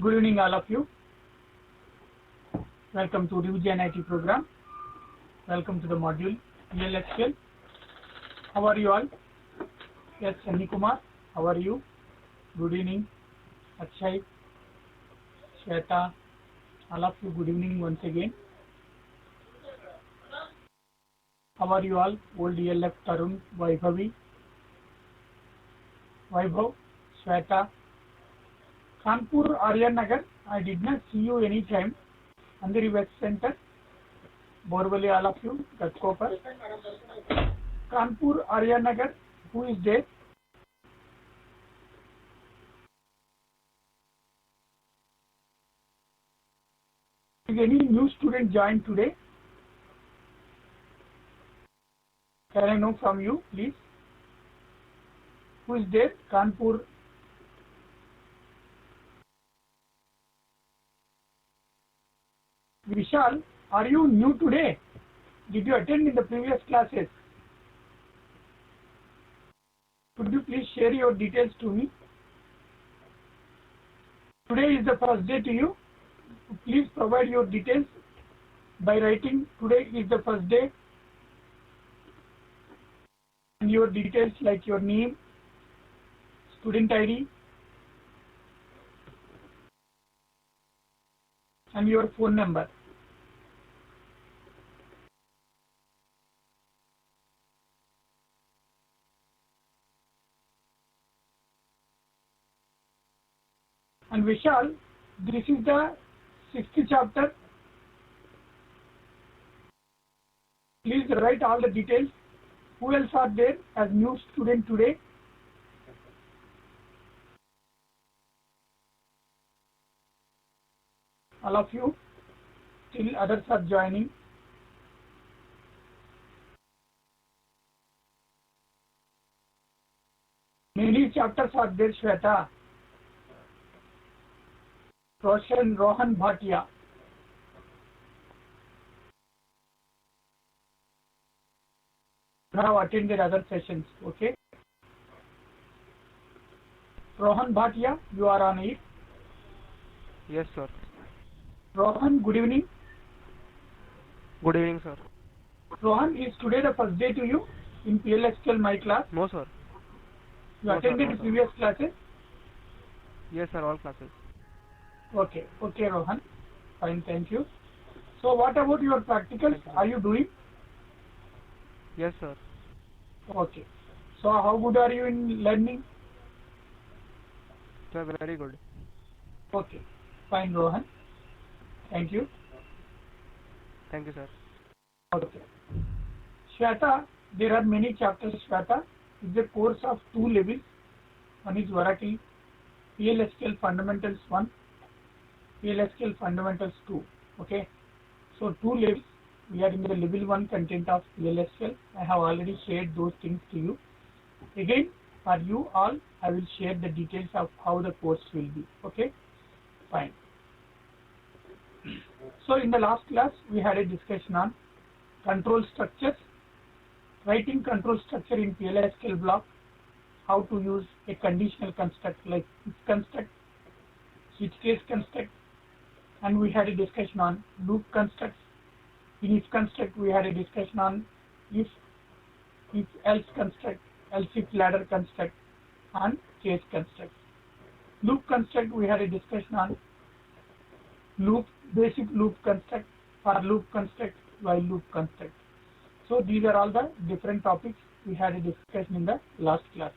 Good evening all of you. Welcome to Revision IT program. Welcome to the module PLSQL. How are you all? Yes, Sunny Kumar. How are you? Good evening. Akshay, Shweta, all of you, good evening once again. How are you all? Old ELF, Tarun, Vaibhav, Shweta. Kanpur, Aryan Nagar, I did not see you any time. Andheri West Center, Borvali, all of you, Gatkopar. Kanpur, Aryan Nagar, who is there? Is any new student joined today? Can I know from you, please? Who is there? Kanpur. Vishal, are you new today? Did you attend in the previous classes? Could you please share your details to me? Today is the first day to you. Please provide your details by writing today is the first day. And your details like your name, student ID, and your phone number. And Vishal, this is the 6th chapter. Please write all the details. Who else are there as new student today? All of you. Still others are joining. Many chapters are there, Shweta. Rohan Bhatia. You have attended other sessions, okay? Rohan Bhatia, you are on it. Yes, sir. Rohan, good evening. Good evening, sir. Rohan, is today the first day to you in PLSQL My Class? No, sir. You No, attended sir, no, previous classes? Yes, sir, all classes. Okay, Rohan. Fine, thank you. So what about your practicals? Thank you. Are you doing? Yes, sir. Okay. So how good are you in learning? Sir, very good. Okay, fine, Rohan. Thank you. Thank you, sir. Okay. Shweta, there are many chapters, Shweta. It's a course of 2 levels. One is Oracle, PLSQL Fundamentals 1, PLSQL Fundamentals 2. Okay. So 2 levels. We are in the level 1 content of PLSQL. I have already shared those things to you. Again, for you all, I will share the details of how the course will be. Okay. Fine. So in the last class, we had a discussion on control structures, writing control structure in PLSQL block, how to use a conditional construct like if construct, switch case construct, and we had a discussion on loop constructs. In if construct, we had a discussion on if else construct, else if ladder construct, and case construct. Loop construct, we had a discussion on loop, basic loop construct, for loop construct, while loop construct. So these are all the different topics we had a discussion in the last class.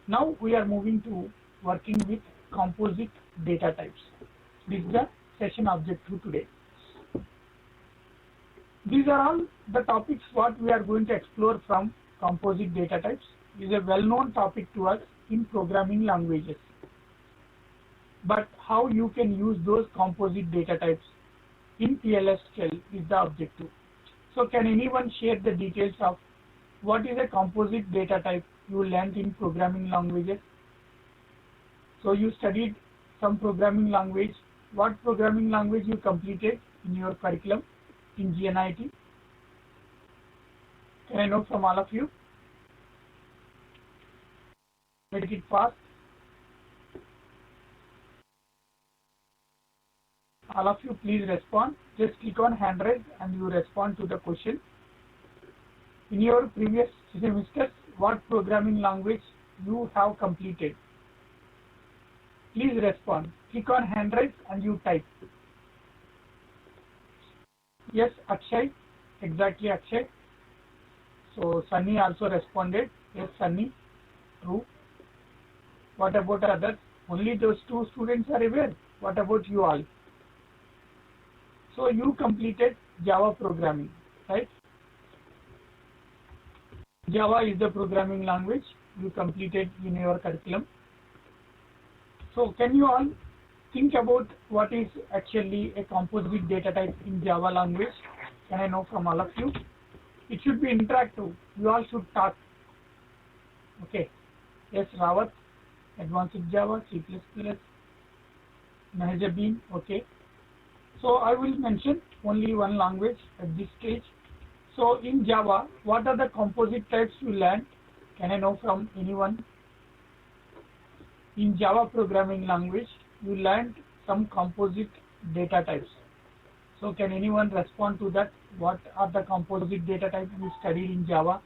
Now we are moving to working with composite data types. This is the session objective today. These are all the topics what we are going to explore from composite data types. It is a well-known topic to us in programming languages. But how you can use those composite data types in PLSQL is the objective. So can anyone share the details of what is a composite data type you learned in programming languages? So you studied some programming language. What programming language you completed in your curriculum in GNIT? Can I know from all of you? Make it fast. All of you please respond. Just click on hand raise and you respond to the question. In your previous semesters, what programming language you have completed? Please respond. Click on hand raise and you type. Yes, Akshay. Exactly, Akshay. So Sunny also responded. Yes, Sunny. True. What about others? Only those two students are aware. What about you all? So you completed Java programming, right? Java is the programming language you completed in your curriculum. So can you all think about what is actually a composite data type in Java language? Can I know from all of you? It should be interactive. You all should talk. Okay. Yes, Rawat, Advanced Java, C++, Mahjabin. Okay. So I will mention only one language at this stage. So in Java, what are the composite types you learned? Can I know from anyone? In Java programming language, you learned some composite data types. So can anyone respond to that? What are the composite data types you studied in Java?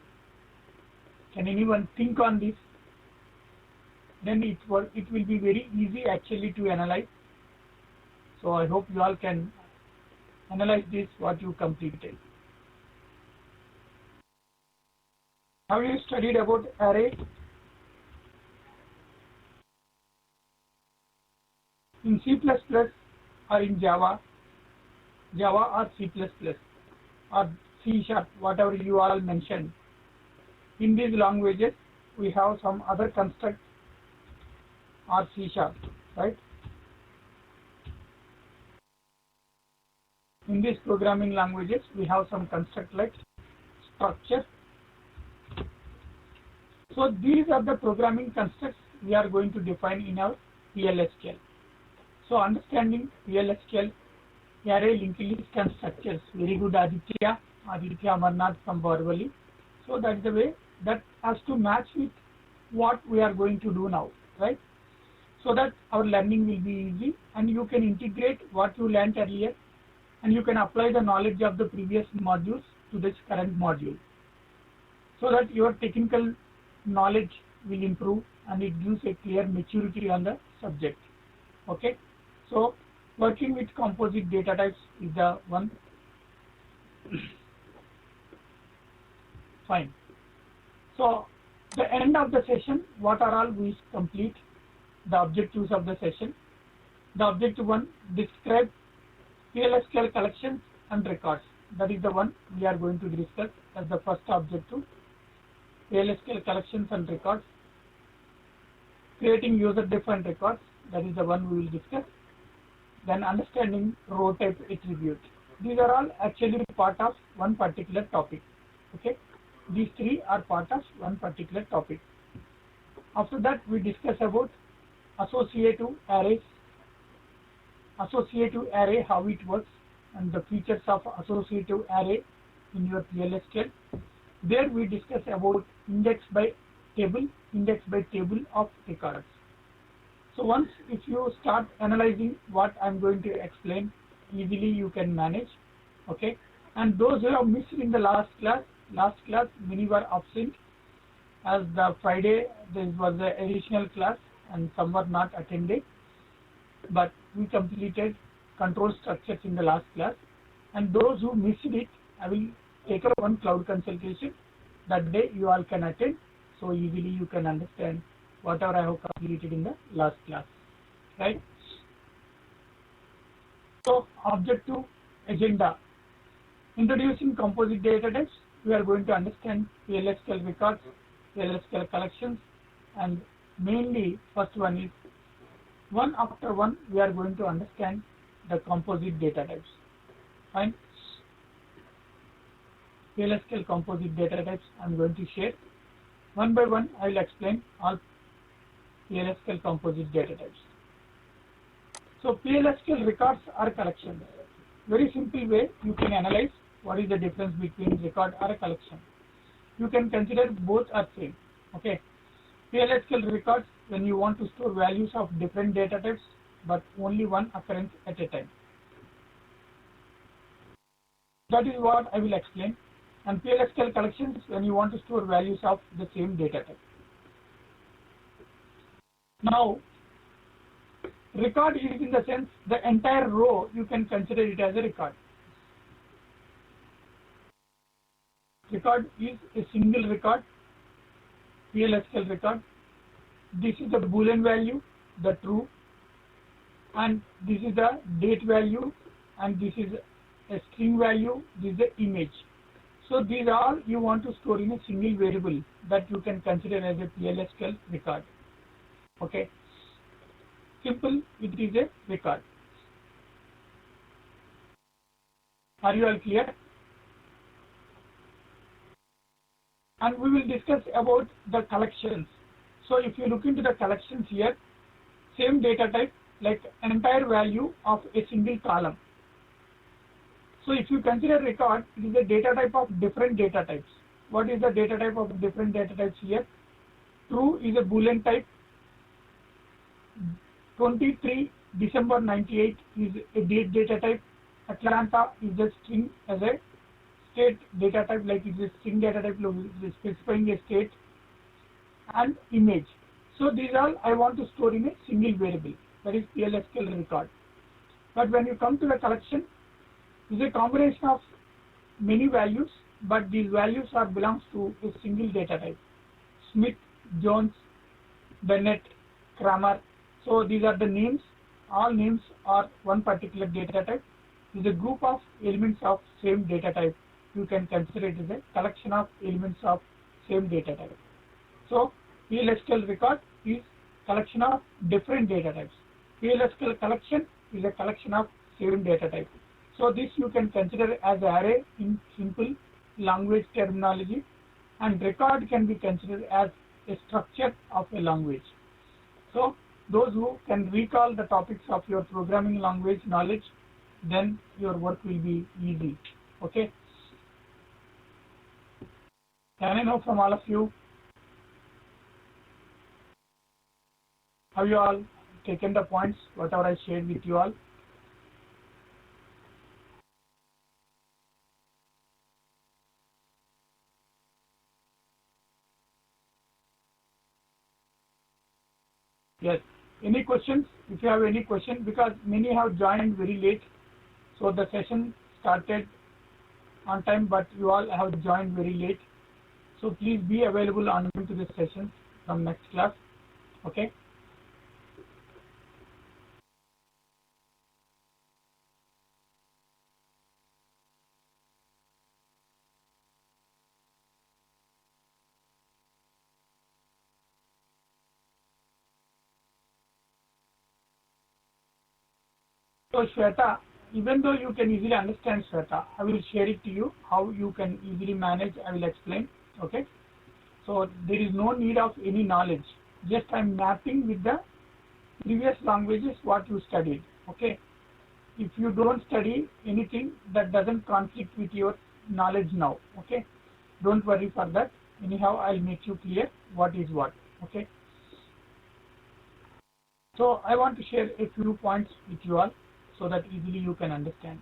Can anyone think on this? Then it will be very easy actually to analyze. So I hope you all can analyze this what you completed. Have you studied about array? In C++ or in Java or C++ or C#, whatever you all mentioned. In these languages, we have some other constructs or C#, right? In these programming languages, we have some construct like structure. So these are the programming constructs we are going to define in our PLSQL. So understanding PLSQL, array, linked list and structures. Very good, Aditya Amarnath from Borivali. So that's the way that has to match with what we are going to do now, right? So that our learning will be easy and you can integrate what you learned earlier and you can apply the knowledge of the previous modules to this current module. So that your technical knowledge will improve and it gives a clear maturity on the subject. Okay. So working with composite data types is the one. Fine. So the end of the session, what are all we complete? The objectives of the session. The objective 1, describe PLSQL collections and records. That is the one we are going to discuss as the first objective. PLSQL collections and records. Creating user-defined records. That is the one we will discuss. Then understanding row type attribute. These are all actually part of one particular topic. Okay. These three are part of one particular topic. After that, we discuss about associative arrays. Associative array, how it works, and the features of associative array in your PLSQL. There we discuss about index by table of records. So once if you start analyzing what I'm going to explain, easily you can manage. Okay. And those who have missed in the last class, many were absent as the Friday there was an additional class and some were not attended. But we completed control structures in the last class, and those who missed it, I will take up one cloud consultation. That day you all can attend, so easily you can understand whatever I have completed in the last class, right? So objective agenda. Introducing composite data types, we are going to understand PLSQL records, PLSQL collections, and mainly first one is one after one we are going to understand the composite data types. Fine. PLSQL composite data types I am going to share. One by one I will explain all PLSQL composite data types. So PLSQL records are collections. Very simple way you can analyze what is the difference between record or a collection. You can consider both are same. Okay. PLSQL records when you want to store values of different data types but only one occurrence at a time. That is what I will explain. And PLSQL collections, when you want to store values of the same data type. Now, record is in the sense the entire row you can consider it as a record. Record is a single record, PLSQL record. This is the Boolean value, the true, and this is the date value, and this is a string value, this is the image. So these are you want to store in a single variable that you can consider as a PLSQL record. Okay. Simple, it is a record. Are you all clear? And we will discuss about the collections. So if you look into the collections here, same data type, like entire value of a single column. So if you consider record, it is a data type of different data types. What is the data type of different data types here? True is a Boolean type. 23 December 98 is a date data type. Atlanta is a string as a state data type, like it is a string data type specifying a state, and image. So these all I want to store in a single variable, that is PLSQL record. But when you come to the collection, it is a combination of many values, but these values are belongs to a single data type. Smith, Jones, Bennett, Kramer. So these are the names. All names are one particular data type. It is a group of elements of same data type. You can consider it as a collection of elements of same data type. So PLSQL record is collection of different data types. PLSQL collection is a collection of same data type. So this you can consider as array in simple language terminology, and record can be considered as a structure of a language. So those who can recall the topics of your programming language knowledge, then your work will be easy. Okay. Can I know from all of you, have you all taken the points, whatever I shared with you all? Yes. Any questions? If you have any question, because many have joined very late, so the session started on time, but you all have joined very late. So please be available on to the session from next class. Okay. So Shweta, even though you can easily understand Shweta, I will share it to you how you can easily manage. I will explain. Okay. So there is no need of any knowledge. Just I'm mapping with the previous languages what you studied. Okay. If you don't study anything that doesn't conflict with your knowledge now. Okay. Don't worry for that. Anyhow, I'll make you clear what is what. Okay. So I want to share a few points with you all, so that easily you can understand.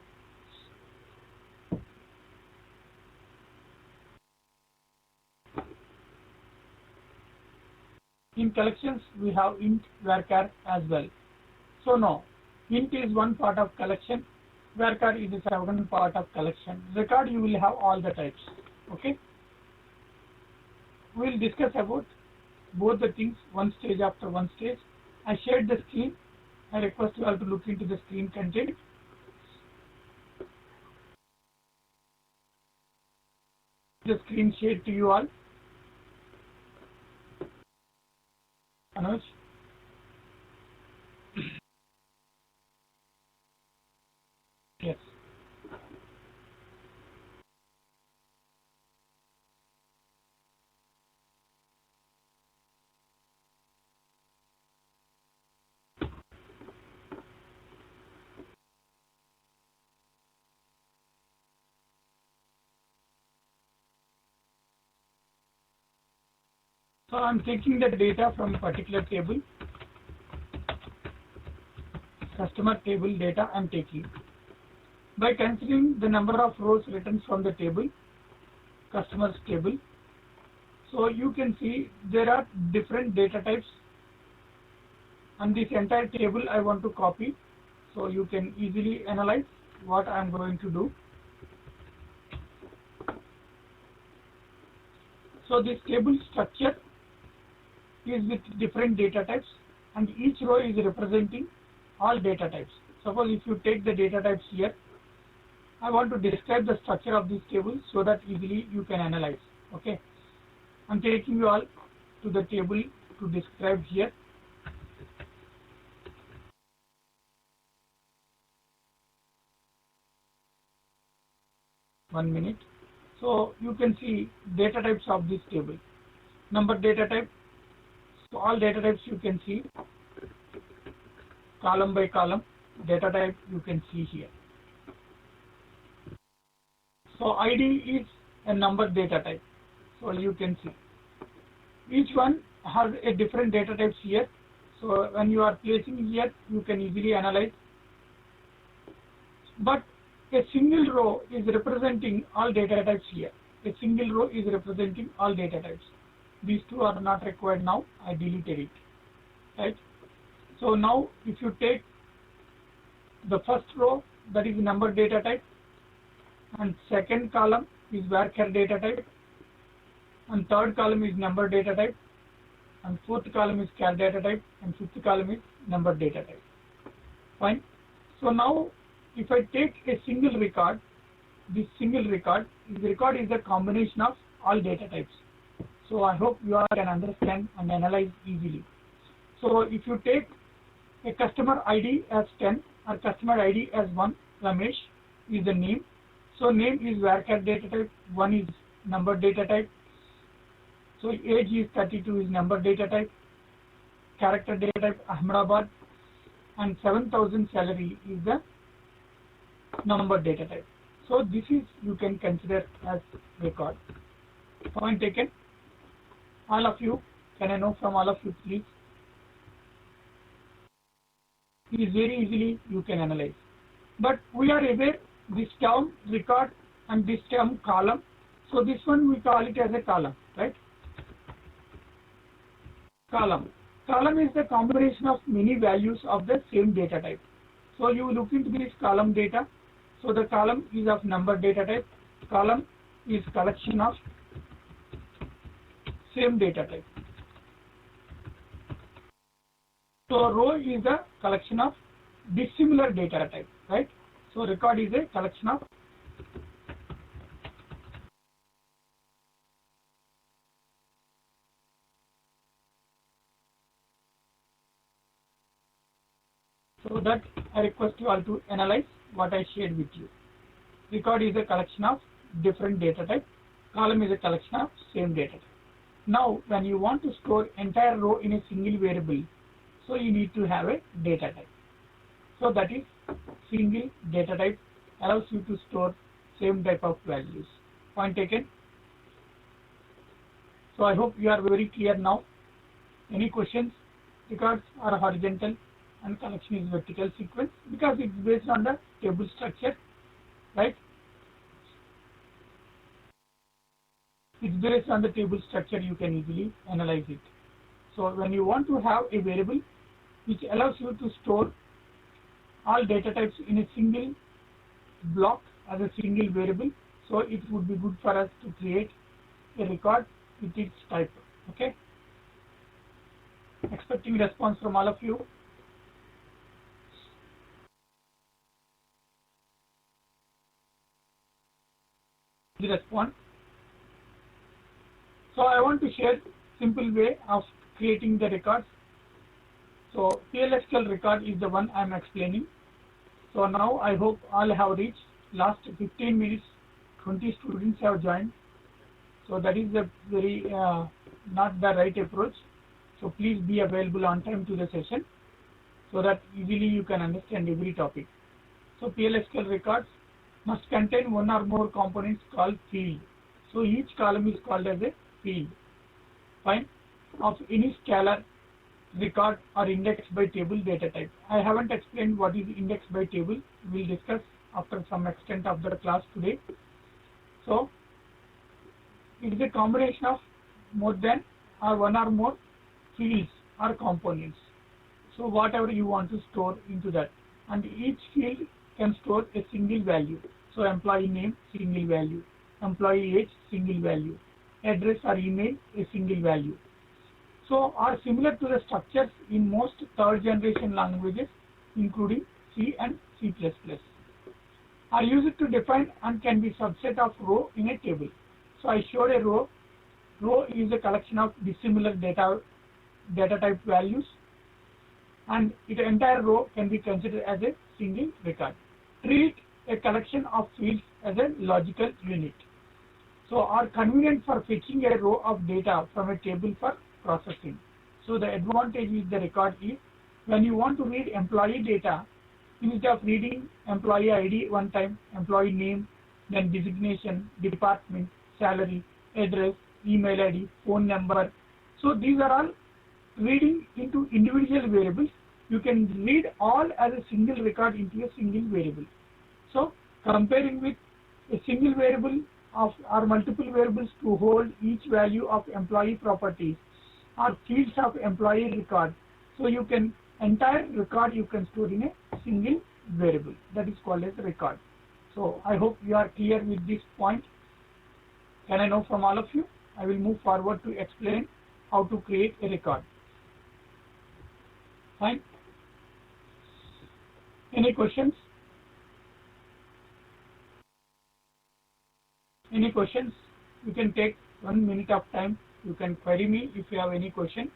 In collections, we have int, varchar as well. So now, int is one part of collection, varchar is a second part of collection. Record, you will have all the types. Okay. We will discuss about both the things one stage after one stage. I shared the screen. I request you all to look into the screen content. The screen shared to you all. Anuj. Yes. So I'm taking the data from a particular table, customer table data I'm taking. by considering the number of rows written from the table, customers table. So you can see there are different data types, and this entire table I want to copy, so you can easily analyze what I am going to do. So this table structure is with different data types, and each row is representing all data types. Suppose if you take the data types here, I want to describe the structure of this table so that easily you can analyze. Okay, I'm taking you all to the table to describe here. One minute. So you can see data types of this table. Number data type. So all data types you can see column by column. Data type you can see here. So ID is a number data type. So you can see each one has a different data types here. So when you are placing here, you can easily analyze. But a single row is representing all data types here. A single row is representing all data types. These two are not required now. I deleted it. Right. So now if you take the first row, that is number data type, and second column is varchar data type, and third column is number data type, and fourth column is char data type, and fifth column is number data type. Fine. So now if I take a single record, this record is a combination of all data types. So I hope you all can understand and analyze easily. So if you take a customer ID as 10 or customer ID as 1, Ramesh is the name. So name is varchar data type, 1 is number data type. So age is 32 is number data type, character data type Ahmedabad, and 7,000 salary is the number data type. So this is you can consider as record. Point taken. All of you, can I know from all of you please? It is very easily you can analyze. But we are aware this term record and this term column. So this one we call it as a column, right? Column. Column is the combination of many values of the same data type. So you look into this column data. So the column is of number data type. Column is collection of same data type. So row is a collection of dissimilar data type, right? So record is a collection of so that I request you all to analyze what I shared with you. Record is a collection of different data type. Column is a collection of same data type. Now, when you want to store entire row in a single variable, so you need to have a data type. So that is single data type allows you to store same type of values. Point taken. So I hope you are very clear now. Any questions? Records are horizontal and collection is vertical sequence because it's based on the table structure, right? It's based on the table structure, you can easily analyze it. So when you want to have a variable which allows you to store all data types in a single block as a single variable, so it would be good for us to create a record with its type. Okay. Expecting response from all of you. The response. So I want to share simple way of creating the records. So PLSQL record is the one I am explaining. So now I hope all have reached last 15 minutes. 20 students have joined. So that is the very not the right approach. So please be available on time to the session so that easily you can understand every topic. So PLSQL records must contain one or more components called field. So each column is called as a field. Fine. Of any scalar, record or index by table data type. I haven't explained what is index by table. We'll discuss after some extent of the class today. So it is a combination of more than or one or more fields or components. So whatever you want to store into that, and each field can store a single value. So employee name, single value, employee age, single value, address or email, a single value. So are similar to the structures in most third generation languages including C and C++. Are used to define and can be subset of row in a table. So I showed a row. Row is a collection of dissimilar data type values, and the entire row can be considered as a single record. Treat a collection of fields as a logical unit. So are convenient for fetching a row of data from a table for processing. So the advantage with the record is when you want to read employee data, instead of reading employee ID one time, employee name, then designation, department, salary, address, email ID, phone number. So these are all reading into individual variables. You can read all as a single record into a single variable. So comparing with a single variable of or multiple variables to hold each value of employee properties or fields of employee record. So you can entire record you can store in a single variable. That is called as record. So I hope you are clear with this point. Can I know from all of you? I will move forward to explain how to create a record. Fine. Any questions? Any questions? You can take 1 minute of time. You can query me if you have any question.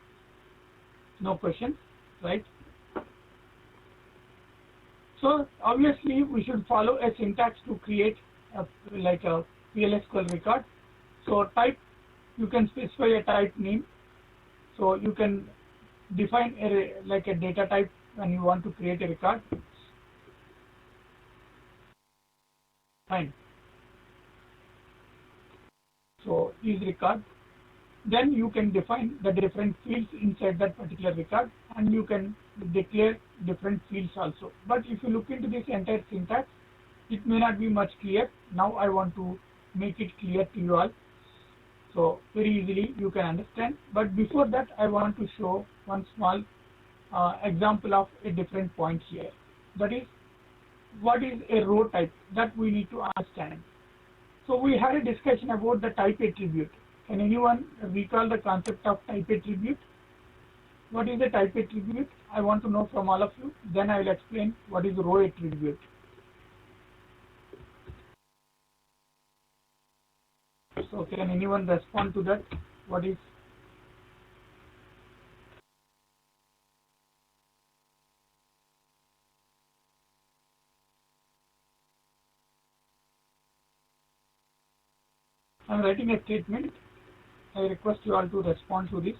No questions, right? So obviously we should follow a syntax to create like a PLSQL record. So type, you can specify a type name. So you can define like a data type when you want to create a record. Fine. So is record. Then you can define the different fields inside that particular record, and you can declare different fields also. But if you look into this entire syntax, it may not be much clear. Now I want to make it clear to you all. So very easily you can understand. But before that, I want to show one small example of a different point here. That is, what is a row type that we need to understand. So we had a discussion about the type attribute. Can anyone recall the concept of type attribute? What is the type attribute? I want to know from all of you. Then I will explain what is row attribute. So can anyone respond to that? What is? I am writing a statement. I request you all to respond to this.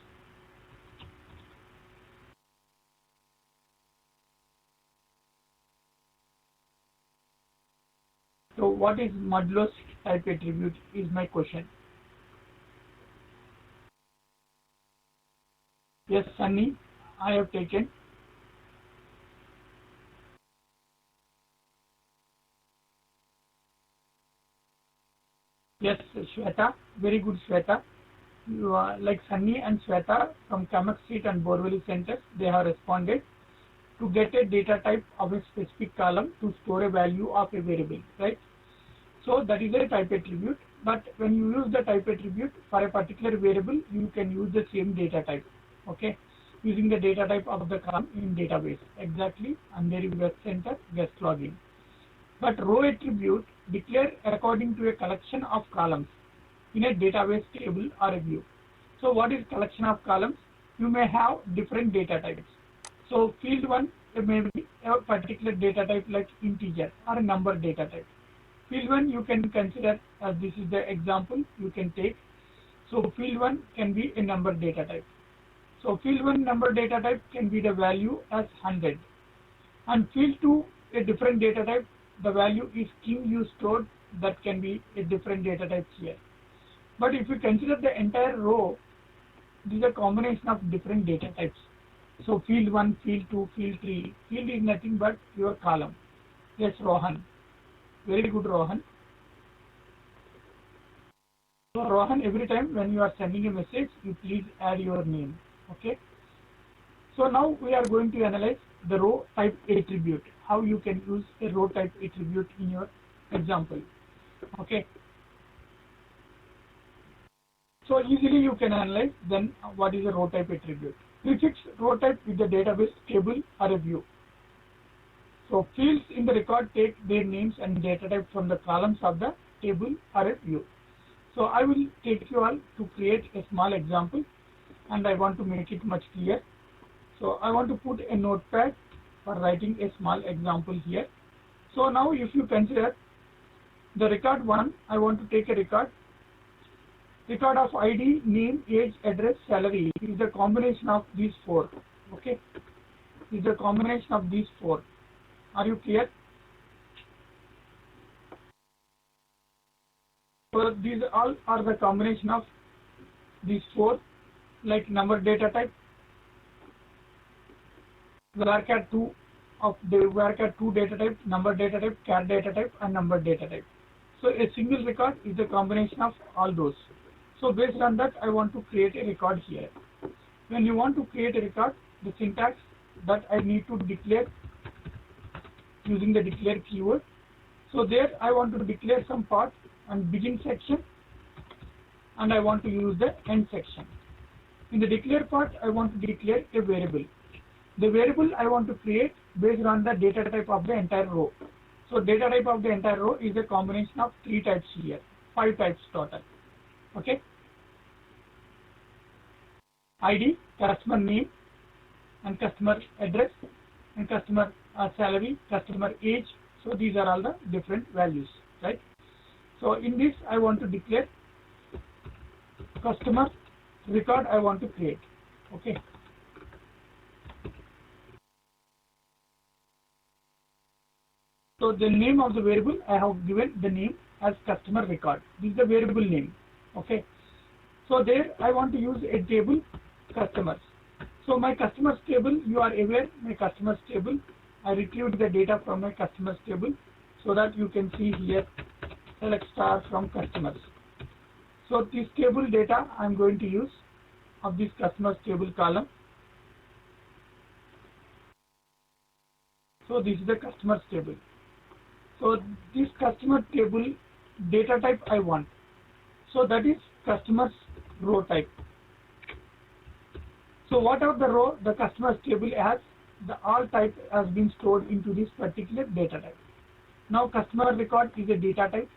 So what is modulos type attribute is my question. Yes, Sunny, I have taken. Yes, Shweta, very good Shweta. You are like Sunny and Shweta from Kamak Street and Borveli Centers, they have responded to get a data type of a specific column to store a value of a variable, right? So that is a type attribute, but when you use the type attribute for a particular variable, you can use the same data type, okay? Using the data type of the column in database, exactly, and there is guest center, guest login. But row attribute declare according to a collection of columns in a database table or a view. So what is collection of columns? You may have different data types. So field 1 may be a particular data type like integer or a number data type. Field 1 you can consider as this is the example you can take. So field 1 can be a number data type. So field 1 number data type can be the value as 100. And field 2 a different data type, the value is string you stored, that can be a different data type here. But if you consider the entire row, this is a combination of different data types. So field 1, field 2, field 3, field is nothing but your column. Yes, Rohan. Very good, Rohan. So Rohan, every time when you are sending a message, you please add your name. Okay. So now we are going to analyze the row type attribute. How you can use a row type attribute in your example. Okay. So easily you can analyze then what is a row type attribute. Prefix row type with the database table or a view. So fields in the record take their names and data type from the columns of the table or a view. So I will take you all to create a small example, and I want to make it much clear. So I want to put a notepad for writing a small example here. So now if you consider the record 1, I want to take a record of ID, name, age, address, salary. It is the combination of these 4. Okay, it is the combination of these 4. Are you clear? So these all are the combination of these 4, like number data type, varchar 2 of the varchar 2 data type, number data type, char data type, and number data type. So a single record is the combination of all those. So based on that, I want to create a record here. When you want to create a record, the syntax that I need to declare using the declare keyword. So there I want to declare some part and begin section, and I want to use the end section. In the declare part, I want to declare a variable. The variable I want to create based on the data type of the entire row. So data type of the entire row is a combination of 3 types here, 5 types total. Okay. ID, customer name, and customer address, and customer salary, customer age. So these are all the different values, right? So in this, I want to declare customer record I want to create. Okay. So the name of the variable, I have given the name as customer record. This is the variable name. Okay. So there I want to use a table customers. So my customers table, you are aware, my customers table, I retrieved the data from my customers table, so that you can see here, select star from customers. So this table data I am going to use of this customers table column. So this is the customers table. So this customer table data type I want. So that is customers row type. So whatever the row the customers table has, the all type has been stored into this particular data type. Now customer record is a data type,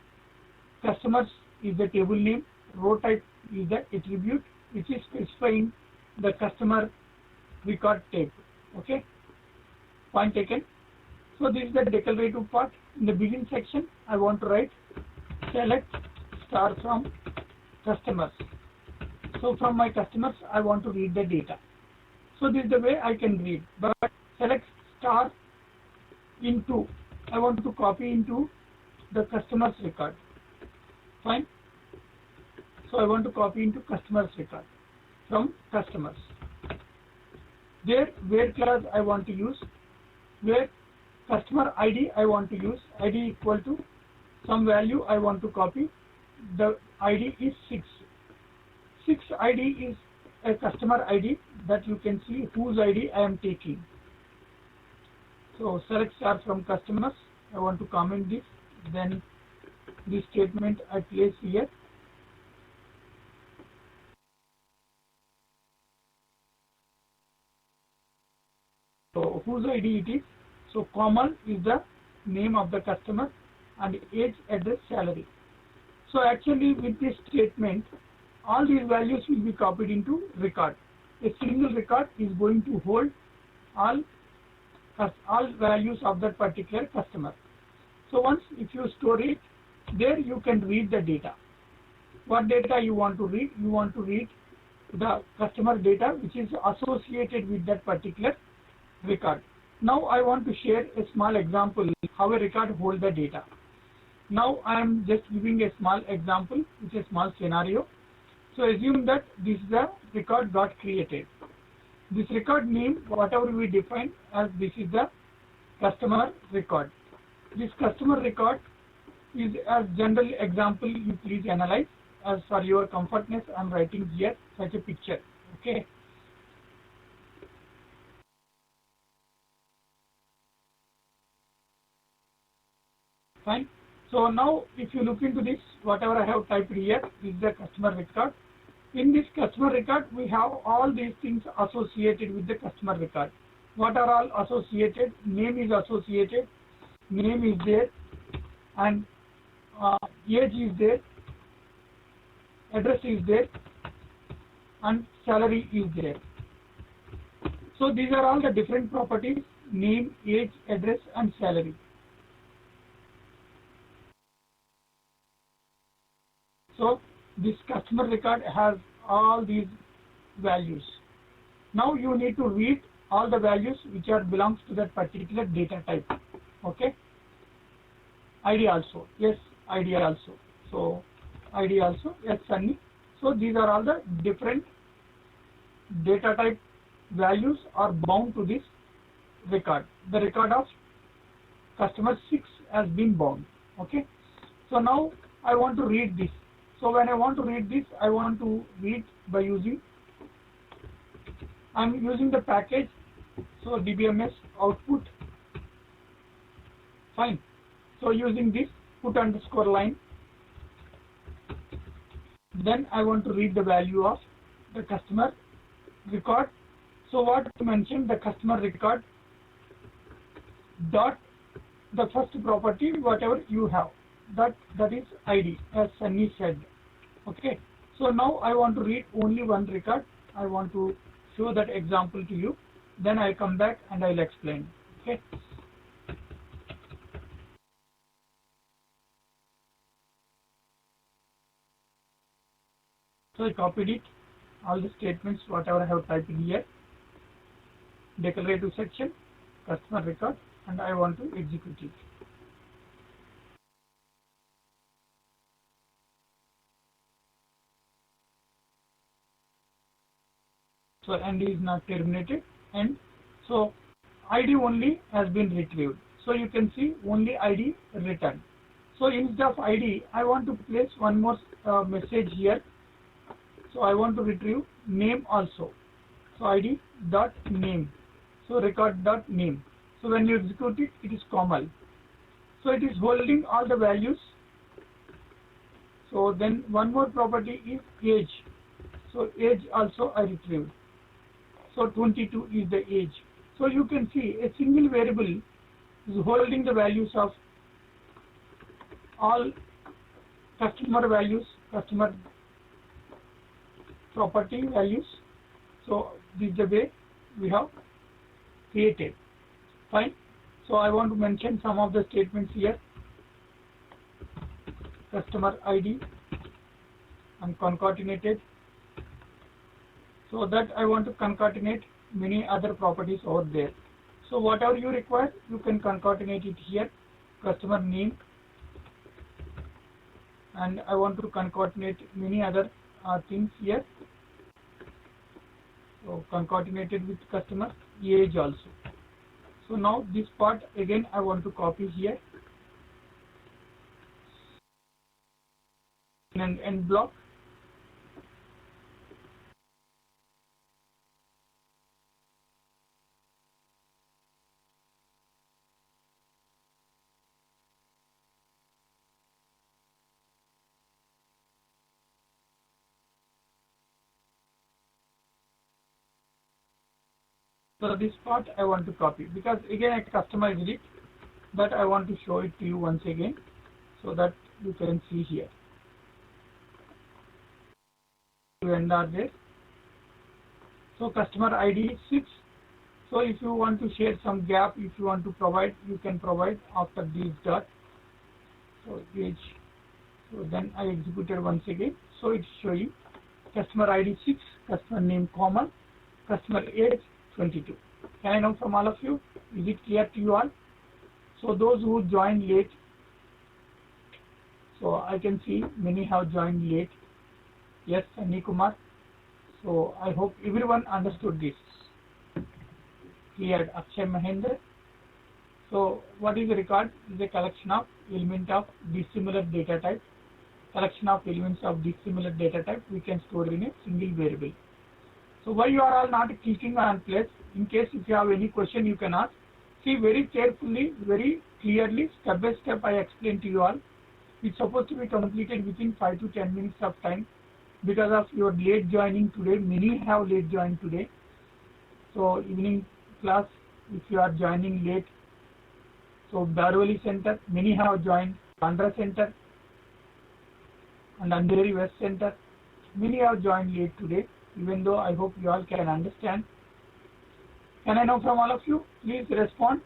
customers is the table name, row type is the attribute which is specifying the customer record type. Okay, point taken. So this is the declarative part. In the begin section, I want to write select star from customers. So from my customers, I want to read the data. So this is the way I can read. But select star into, I want to copy into the customers record. Fine. So I want to copy into customers record from customers. There where class I want to use, where customer ID I want to use, ID equal to some value I want to copy. The ID is 6. 6 ID is a customer ID that you can see whose ID I am taking. So select star from customers. I want to comment this. Then this statement I place here. So whose ID it is? So Kamal is the name of the customer and age, address, salary. So actually with this statement, all these values will be copied into record. A single record is going to hold all values of that particular customer. So once if you store it, there you can read the data. What data you want to read? You want to read the customer data which is associated with that particular record. Now I want to share a small example how a record holds the data. Now I am just giving a small example, which is a small scenario. So assume that this is the record got created. This record name, whatever we define as this is the customer record. This customer record is a general example. You please analyze. As for your comfortness, I am writing here such a picture. Okay. Fine. So now if you look into this, whatever I have typed here, this is the customer record. In this customer record, we have all these things associated with the customer record. What are all associated? Name is associated, name is there, and age is there, address is there, and salary is there. So these are all the different properties: name, age, address, and salary. So this customer record has all these values. Now you need to read all the values which are belongs to that particular data type. Okay. ID also. Yes, ID also. So ID also. Yes, Sunny. So these are all the different data type values are bound to this record. The record of customer 6 has been bound. Okay. So now I want to read this. So when I want to read this, I want to read by using, I'm using the package, so dbms output. Fine. So using this put underscore line, then I want to read the value of the customer record. So what to mention, the customer record dot the first property whatever you have, that is ID, as Sunny said. Okay. So now I want to read only one record. I want to show that example to you. Then I'll come back and I'll explain. Okay. So I copied it, all the statements whatever I have typed in here. Declarative section, customer record, and I want to execute it. So and is not terminated, and so ID only has been retrieved. So you can see only ID returned. So instead of ID, I want to place one more message here. So I want to retrieve name also. So ID dot name. So record dot name. So when you execute it, it is Komal. So it is holding all the values. So then one more property is age. So age also I retrieved. So 22 is the age. So you can see a single variable is holding the values of all customer values, customer property values. So this is the way we have created. Fine. So I want to mention some of the statements here. Customer ID and concatenated. So that I want to concatenate many other properties over there. So whatever you require, you can concatenate it here. Customer name, and I want to concatenate many other things here. So concatenated with customer age also. So now this part again I want to copy here in an end block. So this part I want to copy because again I customized it, but I want to show it to you once again so that you can see here. End are there. So customer ID is 6. So if you want to share some gap, if you want to provide, you can provide after these dot. So age. So then I executed once again. So it's showing customer ID 6, customer name common, customer age 22. Can I know from all of you? Is it clear to you all? So those who joined late, so I can see many have joined late. Yes, Sunny Kumar. So I hope everyone understood this. Cleared. Akshay Mahendra. So what is the record? Is a collection of element of dissimilar data type, collection of elements of dissimilar data type we can store in a single variable. So why you are all not clicking on place? In case if you have any question you can ask. See very carefully, very clearly, step by step I explain to you all. It's supposed to be completed within 5 to 10 minutes of time. Because of your late joining today, many have late joined today. So evening class, if you are joining late, so Darwali Center, many have joined, Bandra Center and Andheri West Center, many have joined late today, even though I hope you all can understand. Can I know from all of you? Please respond.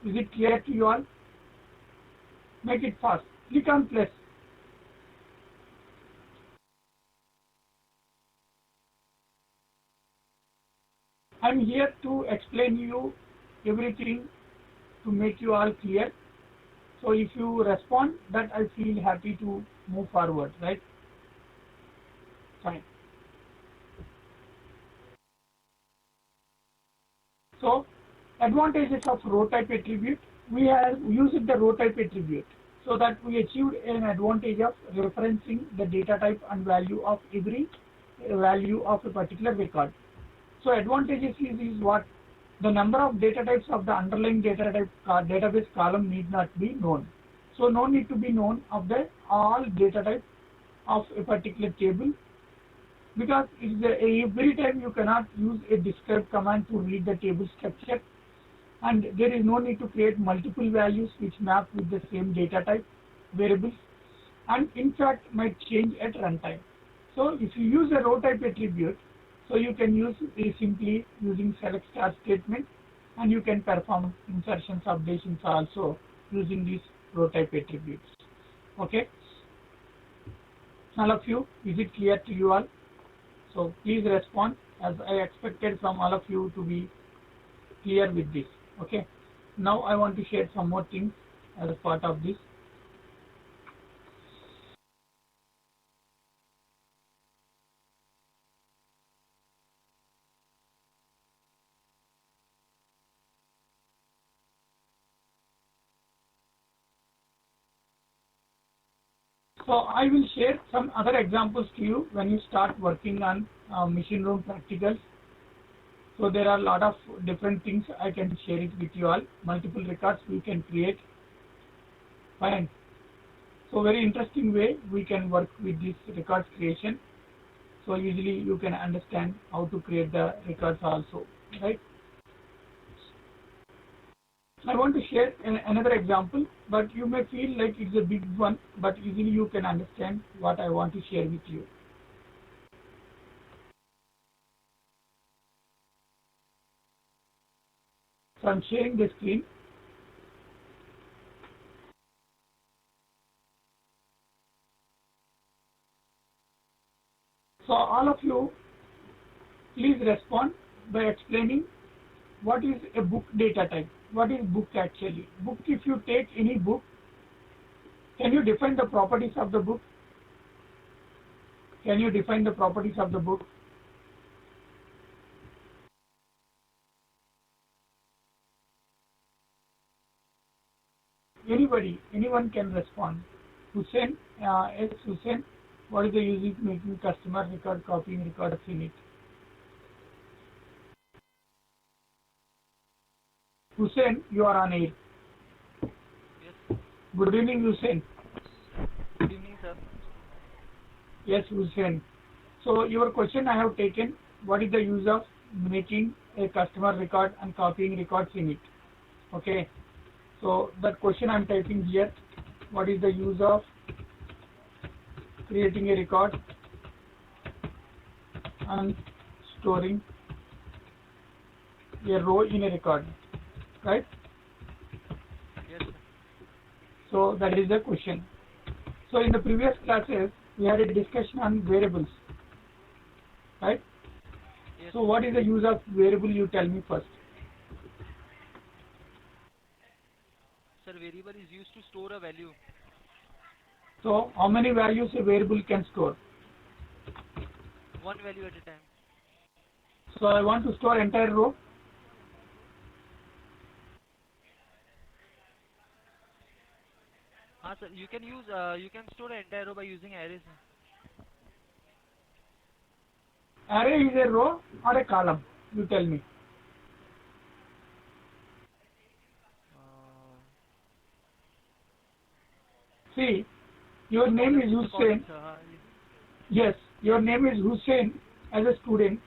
Is it clear to you all? Make it fast. Click on plus. I'm here to explain you everything to make you all clear. So if you respond, that I feel happy to move forward, right? Fine. So advantages of row type attribute. We have used the row type attribute so that we achieved an advantage of referencing the data type and value of every value of a particular record. So advantages is what? The number of data types of the underlying data type database column need not be known. So no need to be known of the all data type of a particular table, because every time you cannot use a describe command to read the table structure, and there is no need to create multiple values which map with the same data type variables, and in fact might change at runtime. So if you use a row type attribute, so you can use simply using select star statement, and you can perform insertions, updations also using these row type attributes. Okay. All of you, is it clear to you all? So please respond, as I expected from all of you to be clear with this. Okay. Now I want to share some more things as a part of this. So I will share some other examples to you when you start working on machine room practicals. So there are a lot of different things I can share it with you all. Multiple records we can create. Fine. So very interesting way we can work with this records creation. So usually you can understand how to create the records also, right? I want to share another example, but you may feel like it's a big one, but easily you can understand what I want to share with you. So I'm sharing the screen. So all of you, please respond by explaining what is a book data type. What is book actually? Book, if you take any book, can you define the properties of the book? Can you define the properties of the book? Anybody, anyone can respond. Hussein, S. Hussein, what is the use of making customer record, copying records in it? Hussein, you are on air. Yes. Good evening, Hussein. Good evening, sir. Yes, Hussein. So your question I have taken, what is the use of making a customer record and copying records in it? Okay. So that question I am typing here, what is the use of creating a record and storing a row in a record, right? Yes, sir. So that is the question. So in the previous classes, we had a discussion on variables, right? Yes. So what is the use of variable, you tell me first. Sir, variable is used to store a value. So how many values a variable can store? One value at a time. So I want to store entire row. Sir, you can use you can store an entire row by using arrays. Array is a row or a column? You tell me. Uh, See, your name is it's a column, Hussein. sir. Yes, your name is Hussein as a student,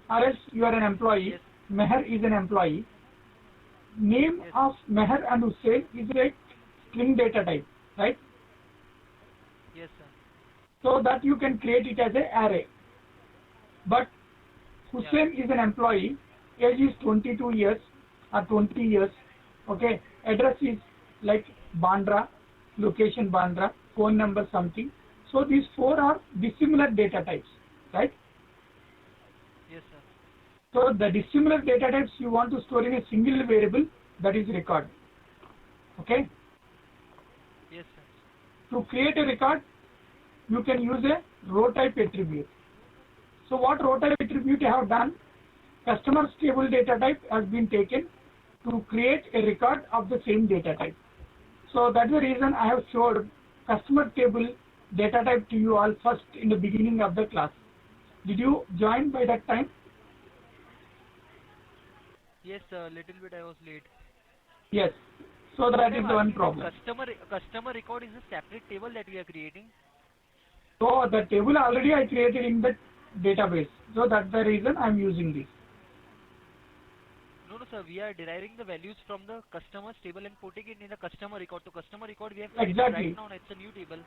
or else you are an employee. Yes. Meher is an employee. Name Yes. of Meher and Hussein is a string data type, right? Yes, sir. So that you can create it as an array. But Yeah. Hussein is an employee, age is 22 years or 20 years, okay, address is like Bandra, location Bandra, phone number something. So these four are dissimilar data types, right? Yes, sir. So the dissimilar data types you want to store in a single variable, that is record, okay? Yes, sir. To create a record, you can use a row type attribute. So what row type attribute I have done? Customers table data type has been taken to create a record of the same data type. So that's the reason I have showed customer table data type to you all first in the beginning of the class. Did you join by that time? Yes, sir. Little bit I was late. Yes. So What that is I'm the one asking, that problem. customer record is a separate table that we are creating. So the table already I created in the database. So that's the reason I'm using this. No, no, sir. We are deriving the values from the customers table and putting it in the customer record. To customer record, we have created right Exactly. now. It's a new table.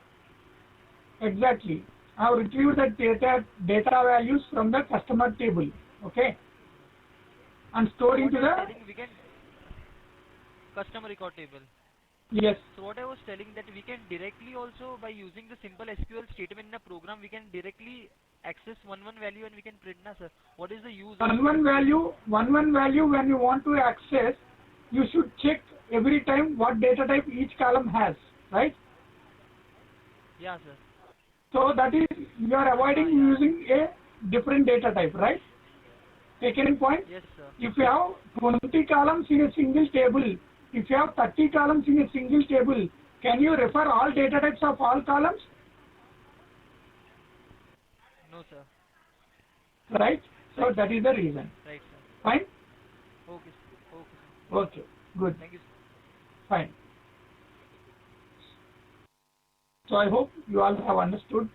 Exactly. I have retrieved the data values from the customer table. Okay. And So stored what into I was the, telling, we can customer record table. yes, So what I was telling, that we can directly also, by using the simple SQL statement in a program, we can directly access one value and we can print na, sir. What is the use of one value when you want to access, you should check every time what data type each column has, right? Yeah, sir. So that is, you are avoiding Yeah. using a different data type, right? Second point, Yes, sir. if you have 20 columns in a single table, if you have 30 columns in a single table, can you refer all data types of all columns, No, sir. right? So Right, that sir. is the reason. Right, sir. Fine? Okay, sir. Okay, sir. Okay, good, Thank you, sir. fine. So I hope you all have understood,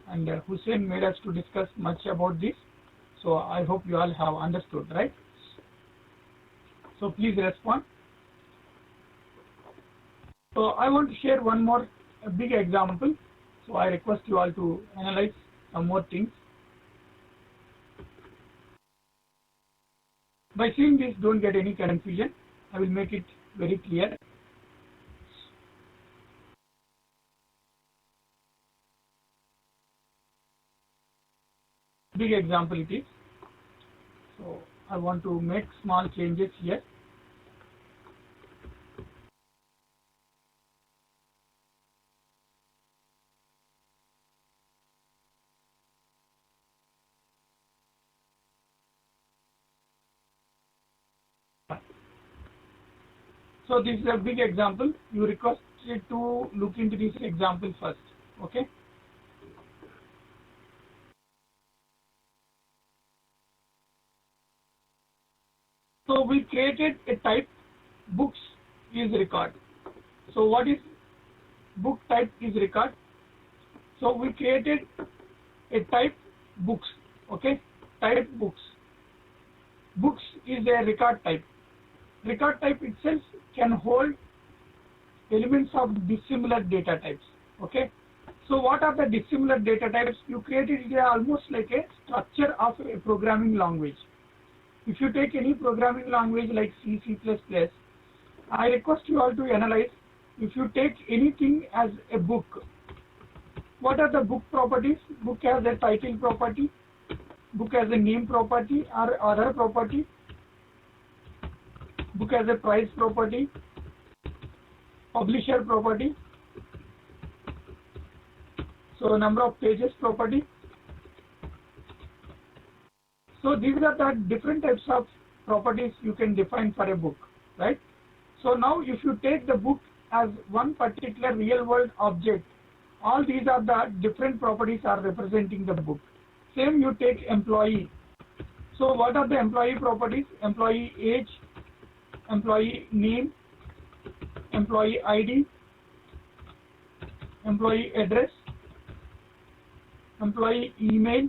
and Hussein made us to discuss much about this. So I hope you all have understood, right? So please respond. So I want to share one more big example. So I request you all to analyze some more things. By seeing this, don't get any confusion. I will make it very clear. Big example it is. So I want to make small changes here. So this is a big example. You requested to look into this example first. Okay. So we created a type books is record. So what is book type is record? So we created a type books. Okay. Type books. Books is a record type. Record type itself can hold elements of dissimilar data types. Okay. So what are the dissimilar data types? You created it almost like a structure of a programming language. If you take any programming language like C, C++, I request you all to analyze. If you take anything as a book, what are the book properties? Book has a title property, book has a name property or other property, book has a price property, publisher property, so number of pages property. So these are the different types of properties you can define for a book, right? So now if you take the book as one particular real world object. All these are the different properties are representing the book. Same you take employee. So what are the employee properties? Employee age, employee name, employee ID, employee address, employee email.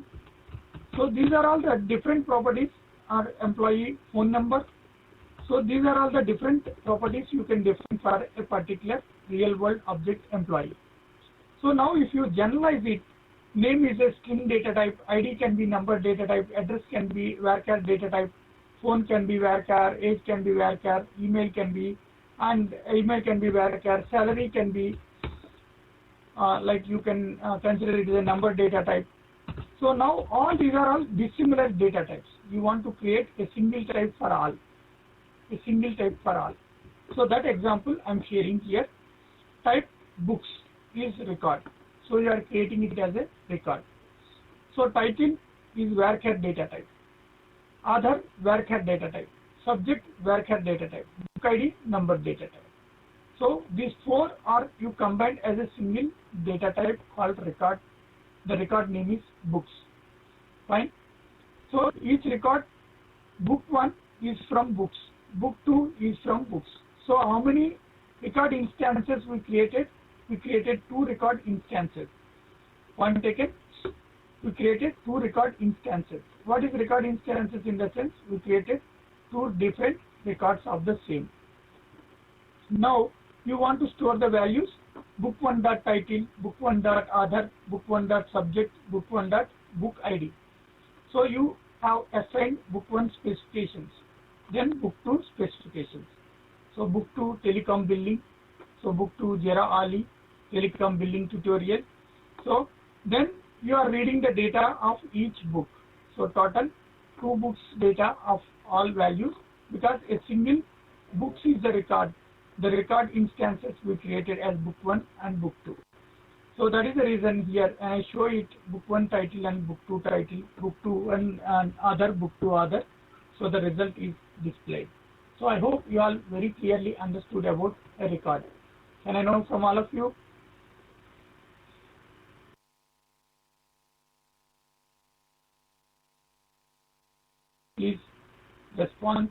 So these are all the different properties, or employee phone number. So these are all the different properties you can define for a particular real world object employee. So now if you generalize it, name is a string data type, ID can be number data type, address can be varchar data type, phone can be varchar, age can be varchar, email can be varchar, salary can be like you can consider it as a number data type. So now all these are all dissimilar data types. You want to create a single type for all. A single type for all. So that example I am sharing here. Type books is record. So you are creating it as a record. So title is varchar data type. Author varchar data type. Subject varchar data type. Book ID number data type. So these four are you combined as a single data type called record. The record name is books. Fine. So each record, book 1 is from books. Book 2 is from books. So how many record instances we created? We created 2 record instances. Point taken. We created 2 record instances. What is record instances in the sense? We created 2 different records of the same. Now you want to store the values. Book 1 dot title, book 1 dot author, book 1 dot subject, book 1 dot book ID. So you have assigned book 1 specifications, then book 2 specifications. So book 2 telecom billing, so book 2 Jera Ali telecom billing tutorial. So then you are reading the data of each book. So total 2 books data of all values, because a single books is the record. The record instances we created as book 1 and book 2. So that is the reason here I show it book 1 title and book 2 title, book 2 and other, book 2 other. So the result is displayed. So I hope you all very clearly understood about a record. Can I know from all of you? Please respond.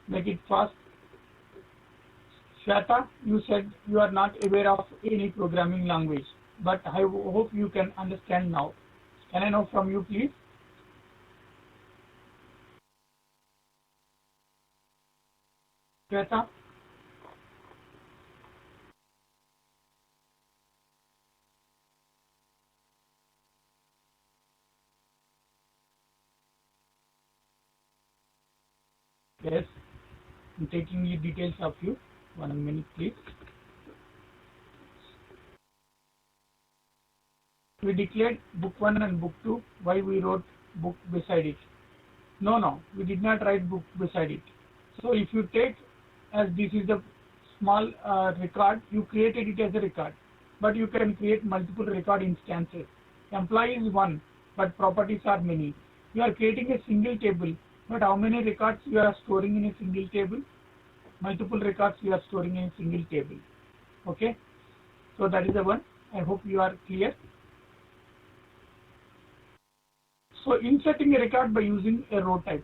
Make it fast. Shweta, you said you are not aware of any programming language, but I hope you can understand now. Can I know from you, please? Shweta? Yes, I'm taking the details of you. 1 minute, please. We declared book 1 and book 2. Why we wrote book beside it? No, we did not write book beside it. So if you take as this is a small record, you created it as a record. But you can create multiple record instances. Employee is 1, but properties are many. You are creating a single table, but how many records you are storing in a single table? Multiple records you are storing in a single table. Okay, so that is the one. I hope you are clear. So inserting a record by using a row type.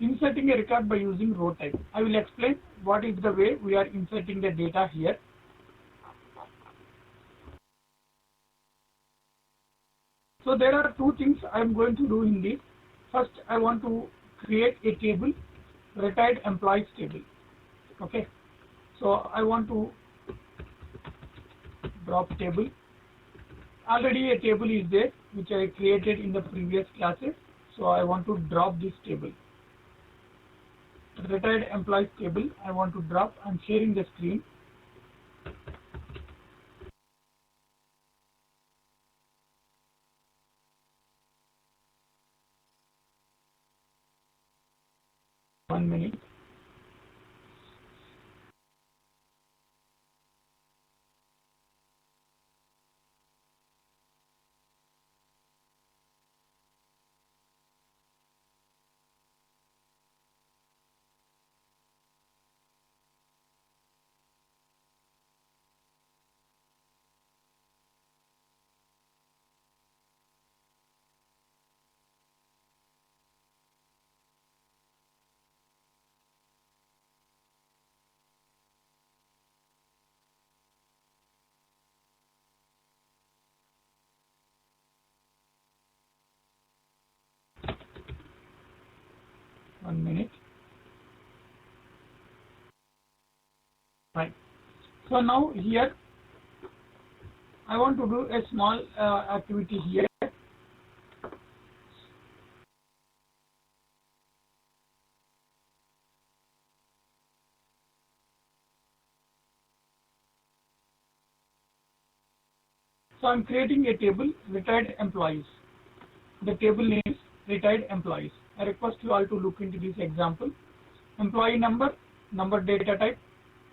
Inserting a record by using row type. I will explain what is the way we are inserting the data here. So there are 2 things I am going to do in this. First, I want to create a table, retired employees table. Okay, so I want to drop table. Already a table is there which I created in the previous classes. So I want to drop this table. Retired employees table I want to drop. I'm sharing the screen. One minute. 1 minute. Right. So now here I want to do a small activity here. So I'm creating a table, retired employees. The table name is retired employees. I request you all to look into this example. Employee number, number data type,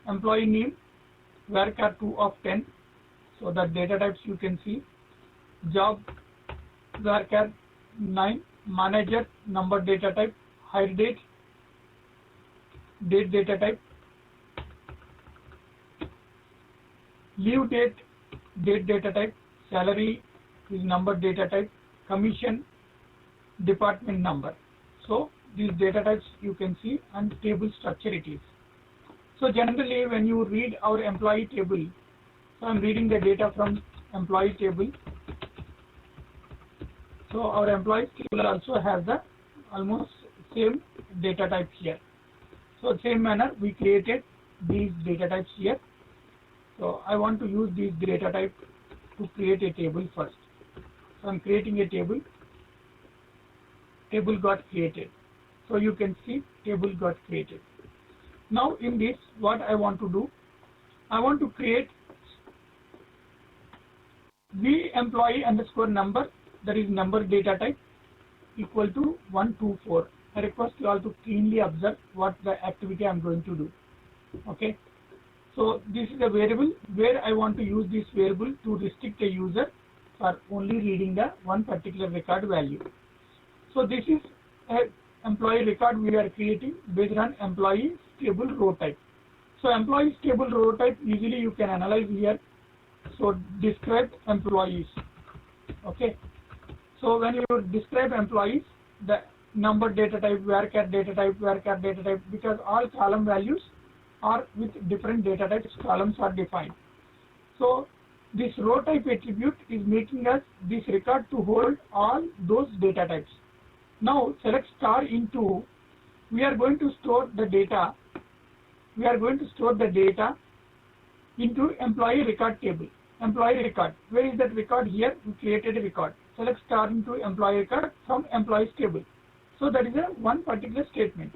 employee name, varchar 2 of 10. So the data types you can see. Job, varchar 9, manager, number data type, hire date, date data type, leave date, date data type, salary is number data type, commission, department number. So these data types you can see, and table structure it is. So generally when you read our employee table, so I'm reading the data from employee table. So our employees table also has the almost same data type here. So same manner we created these data types here. So I want to use this data type to create a table first. So I'm creating a table. Table got created. So you can see table got created. Now in this, what I want to do, I want to create v employee underscore number, that is number data type, equal to 124. I request you all to keenly observe what the activity I am going to do. Okay. So this is a variable where I want to use this variable to restrict a user for only reading the one particular record value. So this is a employee record we are creating based on employee table row type. So employees table row type usually you can analyze here. So describe employees. Okay. So when you describe employees, the number data type, varchar data type, because all column values are with different data types, columns are defined. So this row type attribute is making us this record to hold all those data types. Now select star into, we are going to store the data. We are going to store the data into employee record table. Employee record. Where is that record? Here we created a record. Select star into employee record from employees table. So that is a one particular statement.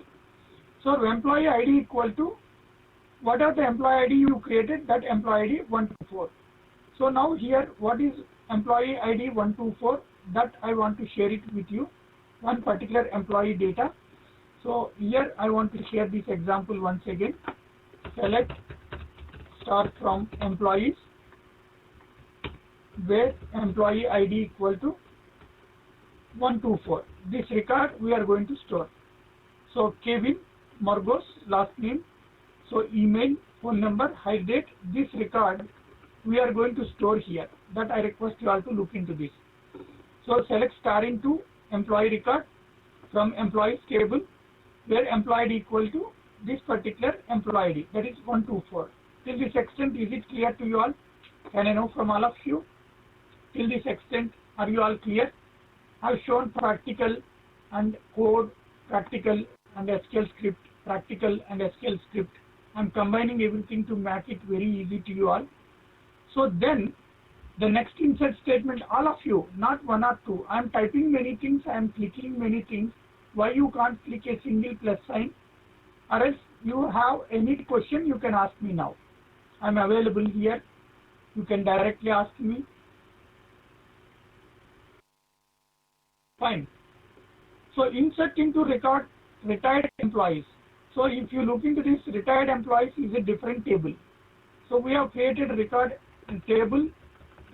So employee ID equal to, what are the employee ID you created? That employee ID 124. So now here, what is employee ID 124? That I want to share it with you. One particular employee data. So here I want to share this example once again. Select star from employees, where employee ID equal to 124. This record we are going to store. So Kevin Margos, last name. So email, phone number, hire date. This record we are going to store here. That I request you all to look into this. So select star into employee record from employees table, where employee ID equal to this particular employee ID, that is 124. Till this extent, is it clear to you all? Can I know from all of you? Till this extent, are you all clear? I have shown practical and code, practical and SQL script, practical and SQL script. I am combining everything to make it very easy to you all. So then, the next insert statement, all of you, not one or two. I am typing many things, I am clicking many things. Why you can't click a single plus sign? Or else you have any question, you can ask me now. I am available here. You can directly ask me. Fine. So insert into record retired employees. So if you look into this, retired employees is a different table. So we have created record table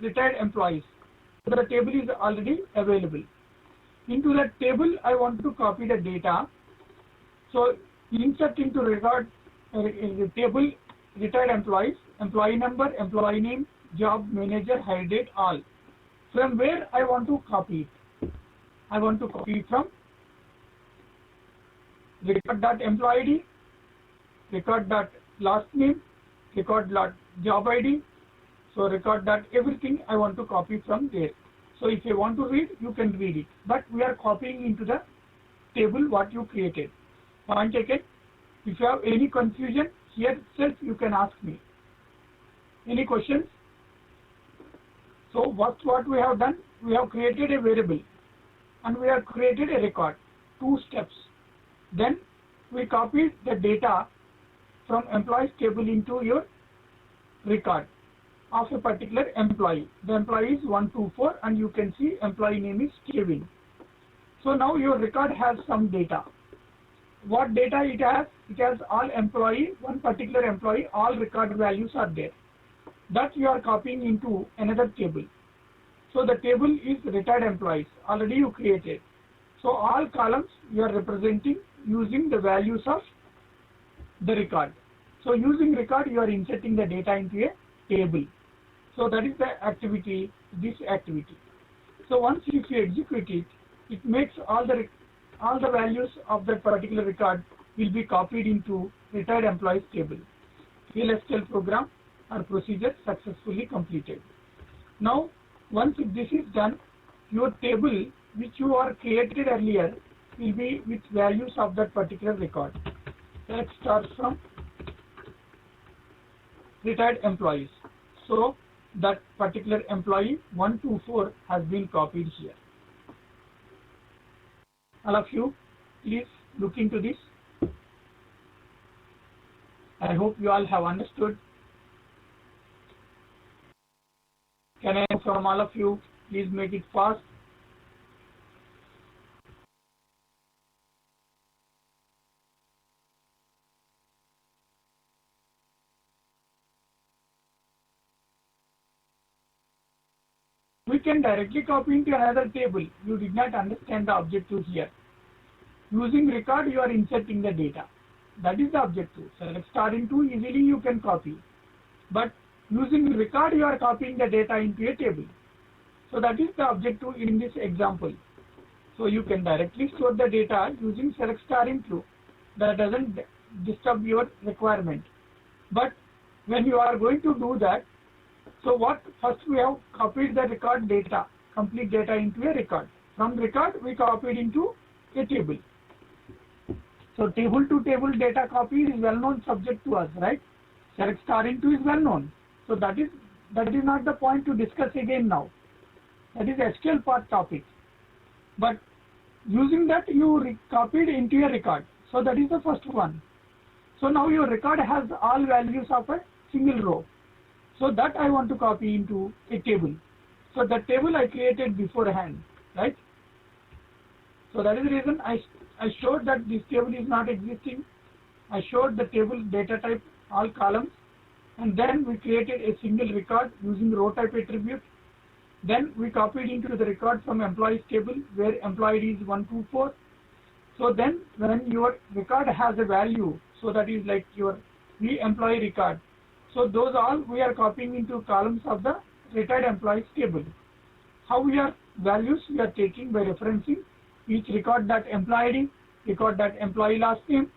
retired employees. So the table is already available. Into that table, I want to copy the data. So insert into record table retired employees, employee number, employee name, job, manager, hire date, all. From where I want to copy it? I want to copy it from record.employee ID, record.last name, record.job ID. So record that everything I want to copy from there. So if you want to read, you can read it. But we are copying into the table what you created. Point taken. If you have any confusion, here itself you can ask me. Any questions? So what we have done, we have created a variable and we have created a record, 2 steps. Then we copied the data from employees table into your record of a particular employee. The employee is 124 and you can see employee name is Kevin. So now your record has some data. What data it has? It has all employee, one particular employee, all record values are there. That you are copying into another table. So the table is retired employees, already you created. So all columns you are representing using the values of the record. So using record you are inserting the data into a table. So that is the activity, this activity. So once if you execute it, it makes all the values of that particular record will be copied into retired employees table. PLSQL program or procedure successfully completed. Now once this is done, your table which you are created earlier will be with values of that particular record. Select starts from retired employees. So that particular employee 124 has been copied here. All of you, please look into this. I hope you all have understood. Can I know from all of you, please make it fast. We can directly copy into another table. You did not understand the objective here. Using record, you are inserting the data. That is the objective. Select star into, easily you can copy. But using record, you are copying the data into a table. So that is the objective in this example. So you can directly store the data using select star into. That doesn't disturb your requirement. But when you are going to do that, so what first we have copied the record data, complete data into a record. From record we copied into a table. So table to table data copy is well known subject to us, right? Select star into is well known. So that is not the point to discuss again now. That is SQL part topic. But using that you copied into a record. So that is the first one. So now your record has all values of a single row. So that I want to copy into a table. So that table I created beforehand, right? So that is the reason I showed that this table is not existing. I showed the table data type, all columns, and then we created a single record using row type attribute. Then we copied into the record from employees table where employee is 124. So then when your record has a value, so that is like your employee record. So those all we are copying into columns of the retired employees table. How we are values we are taking by referencing each record that employee ID, record that employee last name,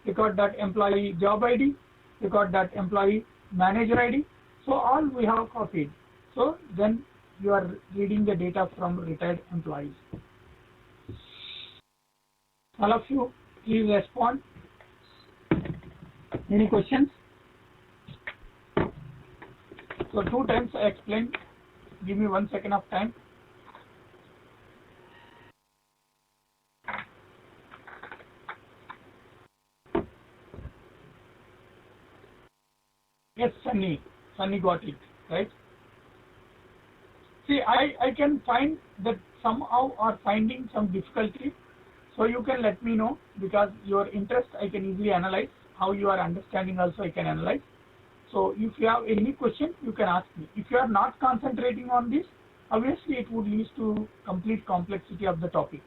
record that employee job ID, record that employee manager ID. So all we have copied. So then you are reading the data from retired employees. All of you, please respond. Any questions? So 2 times I explained. Give me 1 second of time. Yes, Sunny got it, right? See, I can find that somehow are finding some difficulty. So you can let me know, because your interest I can easily analyze. How you are understanding also I can analyze. So if you have any question, you can ask me. If you are not concentrating on this, obviously it would lead to complete complexity of the topic.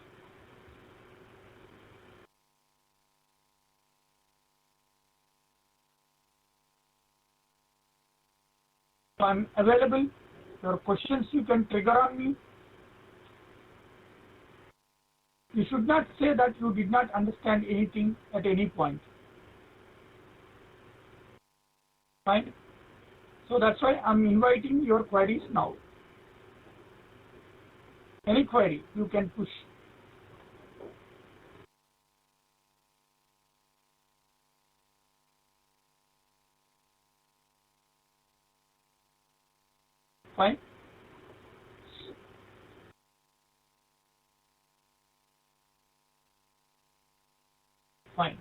So I'm available. Your questions you can trigger on me. You should not say that you did not understand anything at any point. Fine. So that's why I'm inviting your queries now. Any query you can push. Fine. Fine.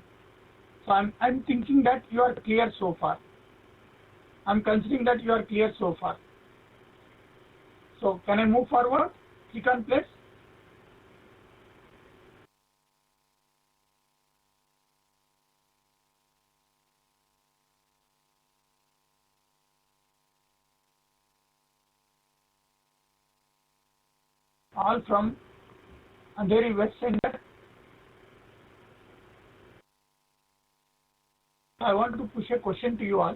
So I'm thinking that you are clear so far. I'm considering that you are clear so far. So can I move forward? Click on place. All from Andheri West Center. I want to push a question to you all.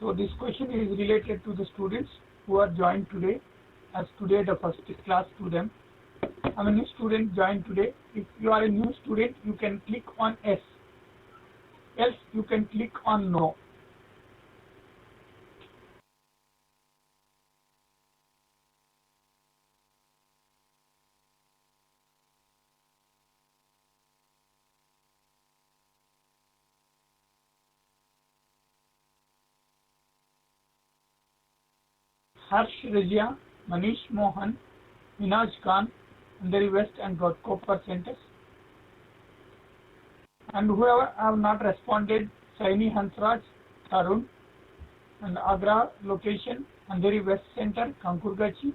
So this question is related to the students who are joined today, as today the first class to them. I'm a new student joined today. If you are a new student, you can click on yes. Else you can click on no. Harsh Rajia, Manish Mohan, Minaj Khan, Andheri West and Copper Centers. And whoever have not responded, Saini Hansraj, Tarun, and Agra location, Andheri West Center, Kankurgachi.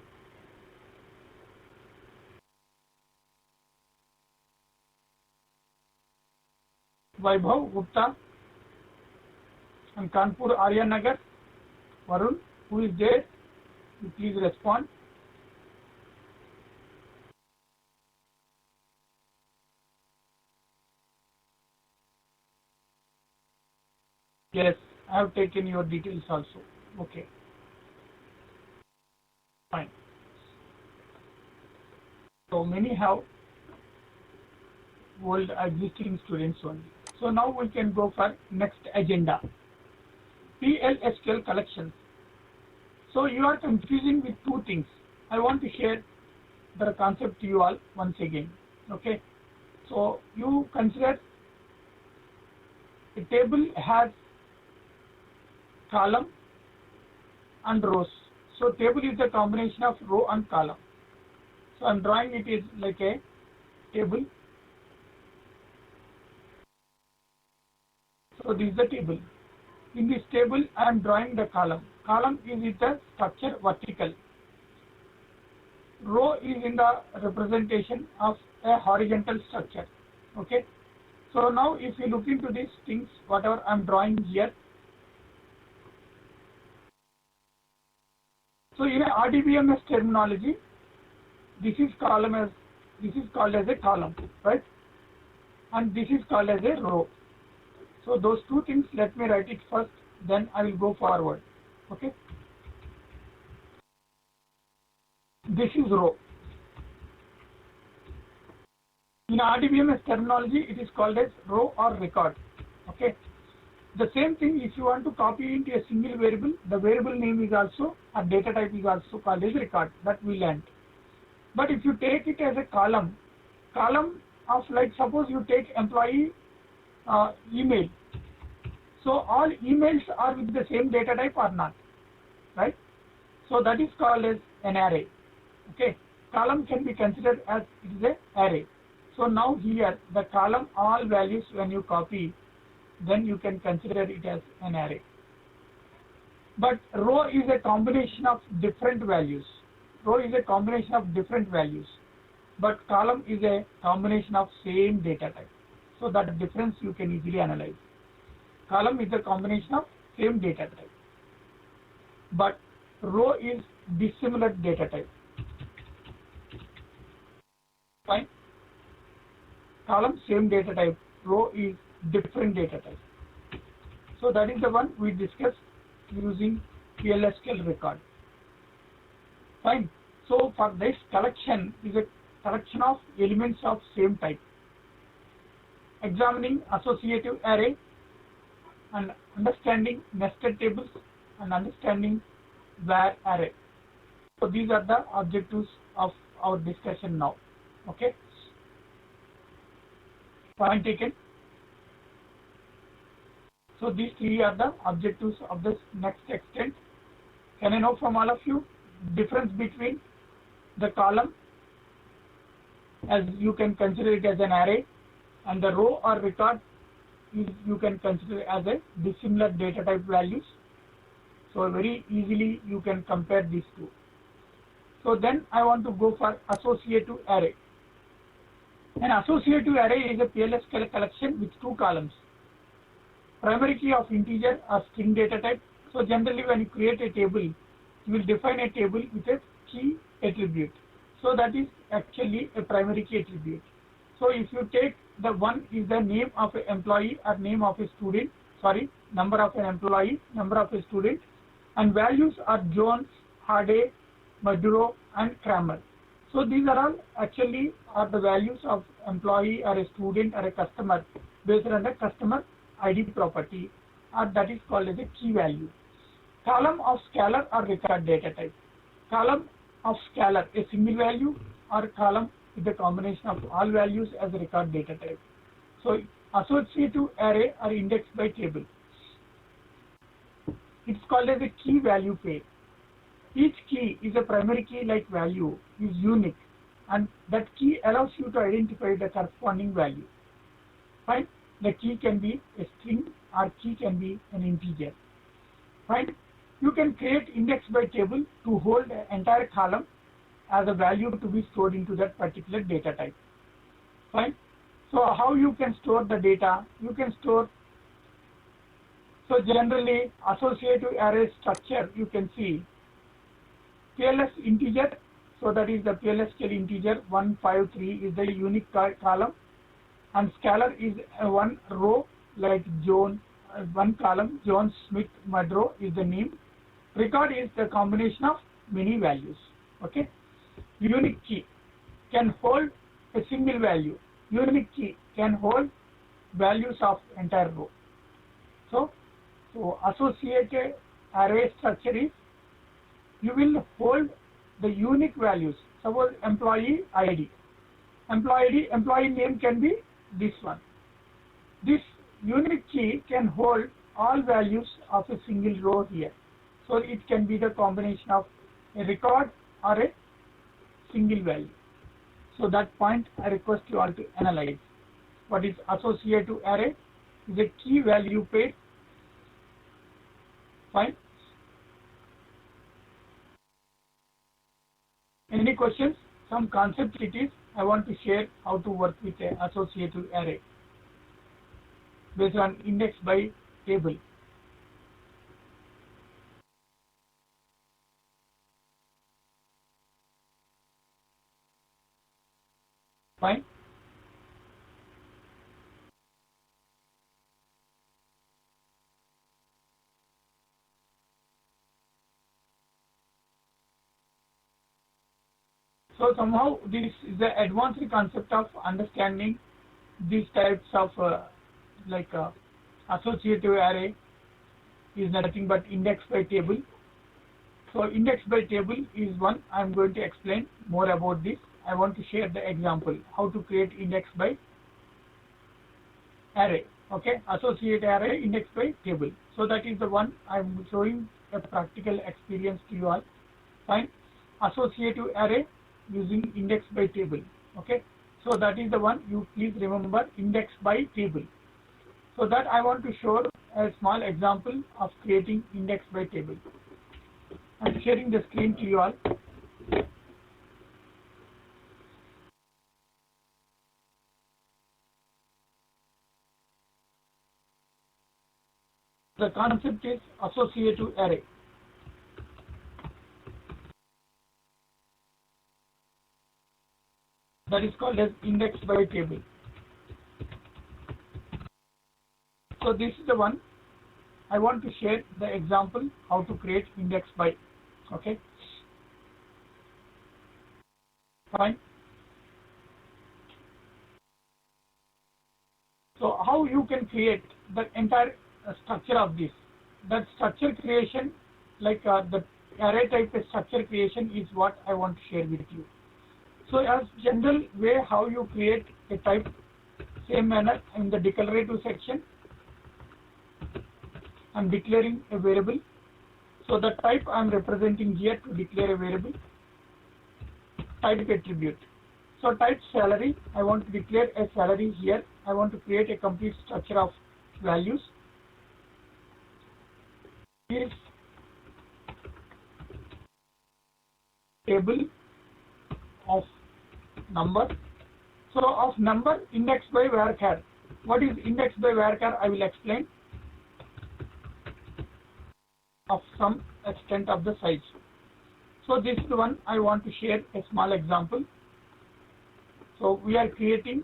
Vaibhav Gupta, and Kanpur Arya Nagar, Varun, who is there? You please respond. Yes, I have taken your details also. Okay. Fine. So many have old existing students only. So now we can go for next agenda. PLSQL collections. So you are confusing with two things. I want to share the concept to you all once again. Okay. So you consider a table has column and rows. So table is a combination of row and column. So I'm drawing it is like a table. So this is the table. In this table I am drawing the column. Column is in the structure vertical. Row is in the representation of a horizontal structure. Okay. So now if you look into these things, whatever I am drawing here. So in a RDBMS terminology, this is called as a column, right? And this is called as a row. So those two things, let me write it first, then I will go forward. Okay. This is row. In RDBMS terminology, it is called as row or record. Okay. The same thing, if you want to copy into a single variable, the variable name is also, or data type is also called as record, that we learned. But if you take it as a column of, like, suppose you take employee email. So all emails are with the same data type or not, right? So that is called as an array. Okay. Column can be considered as it is a array. So now here the column all values when you copy, then you can consider it as an array. But row is a combination of different values. Row is a combination of different values. But column is a combination of same data type. So that difference you can easily analyze. Column is a combination of same data type. But row is dissimilar data type. Fine. Column same data type. Row is different data type. So that is the one we discussed using PLSQL record. Fine. So for this collection is a collection of elements of same type. Examining associative array and understanding nested tables and understanding var array. So these are the objectives of our discussion now. Okay. Point taken. So these three are the objectives of this next extent. Can I know from all of you difference between the column, as you can consider it as an array, and the row or record you can consider as a dissimilar data type values. So very easily you can compare these two. So then I want to go for associative array. An associative array is a PLSQL collection with two columns. Primary key of integer or string data type. So generally when you create a table, you will define a table with a key attribute. So that is actually a primary key attribute. So if you take the one is the name of an employee or name of a student, number of an employee, number of a student, and values are Jones, Harday, Maduro, and Kramer. So these are all actually are the values of employee or a student or a customer based on the customer ID property, or that is called as a key value. Column of scalar or record data type. Column of scalar, a single value, or column with a combination of all values as a record data type. So associative array or indexed by table. It's called as a key value pair. Each key is a primary key like value, is unique, and that key allows you to identify the corresponding value. Fine. The key can be a string or key can be an integer. Fine. You can create index by table to hold an entire column as a value to be stored into that particular data type. Fine. So how you can store the data? You can store. So generally associative array structure you can see PLS integer. So that is the PLSQL integer 153 is the unique column, and scalar is one row like John, one column John Smith Madro is the name. Record is the combination of many values. Okay. Unique key can hold a single value. Unique key can hold values of entire row. So associated array structure is you will hold the unique values. Suppose employee ID. Employee name can be this one. This unique key can hold all values of a single row here. So it can be the combination of a record or a single value. So that point I request you all to analyze. What is associative array? Is a key value pair. Fine. Any questions? Some concept it is. I want to share how to work with an associative array based on index by table. Fine. So somehow this is the advanced concept of understanding these types of associative array is nothing but index by table. So index by table is one. I am going to explain more about this. I want to share the example how to create index by array. Okay, associate array index by table. So that is the one I am showing a practical experience to you all. Fine. Associative array using index by table. Okay, so that is the one. You please remember index by table. So that I want to show a small example of creating index by table. I am sharing the screen to you all. The concept is associative array. That is called as index by table. So this is the one. I want to share the example how to create index by. Okay. Fine. So how you can create the entire structure of this? That structure creation, like the array type structure creation is what I want to share with you. So as general way how you create a type, same manner in the declarative section, I'm declaring a variable. So the type I'm representing here to declare a variable, type attribute. So type salary, I want to declare a salary here. I want to create a complete structure of values. Is table of number. So of number index by varchar. What is index by varchar? I will explain of some extent of the size. So this is the one I want to share a small example. So we are creating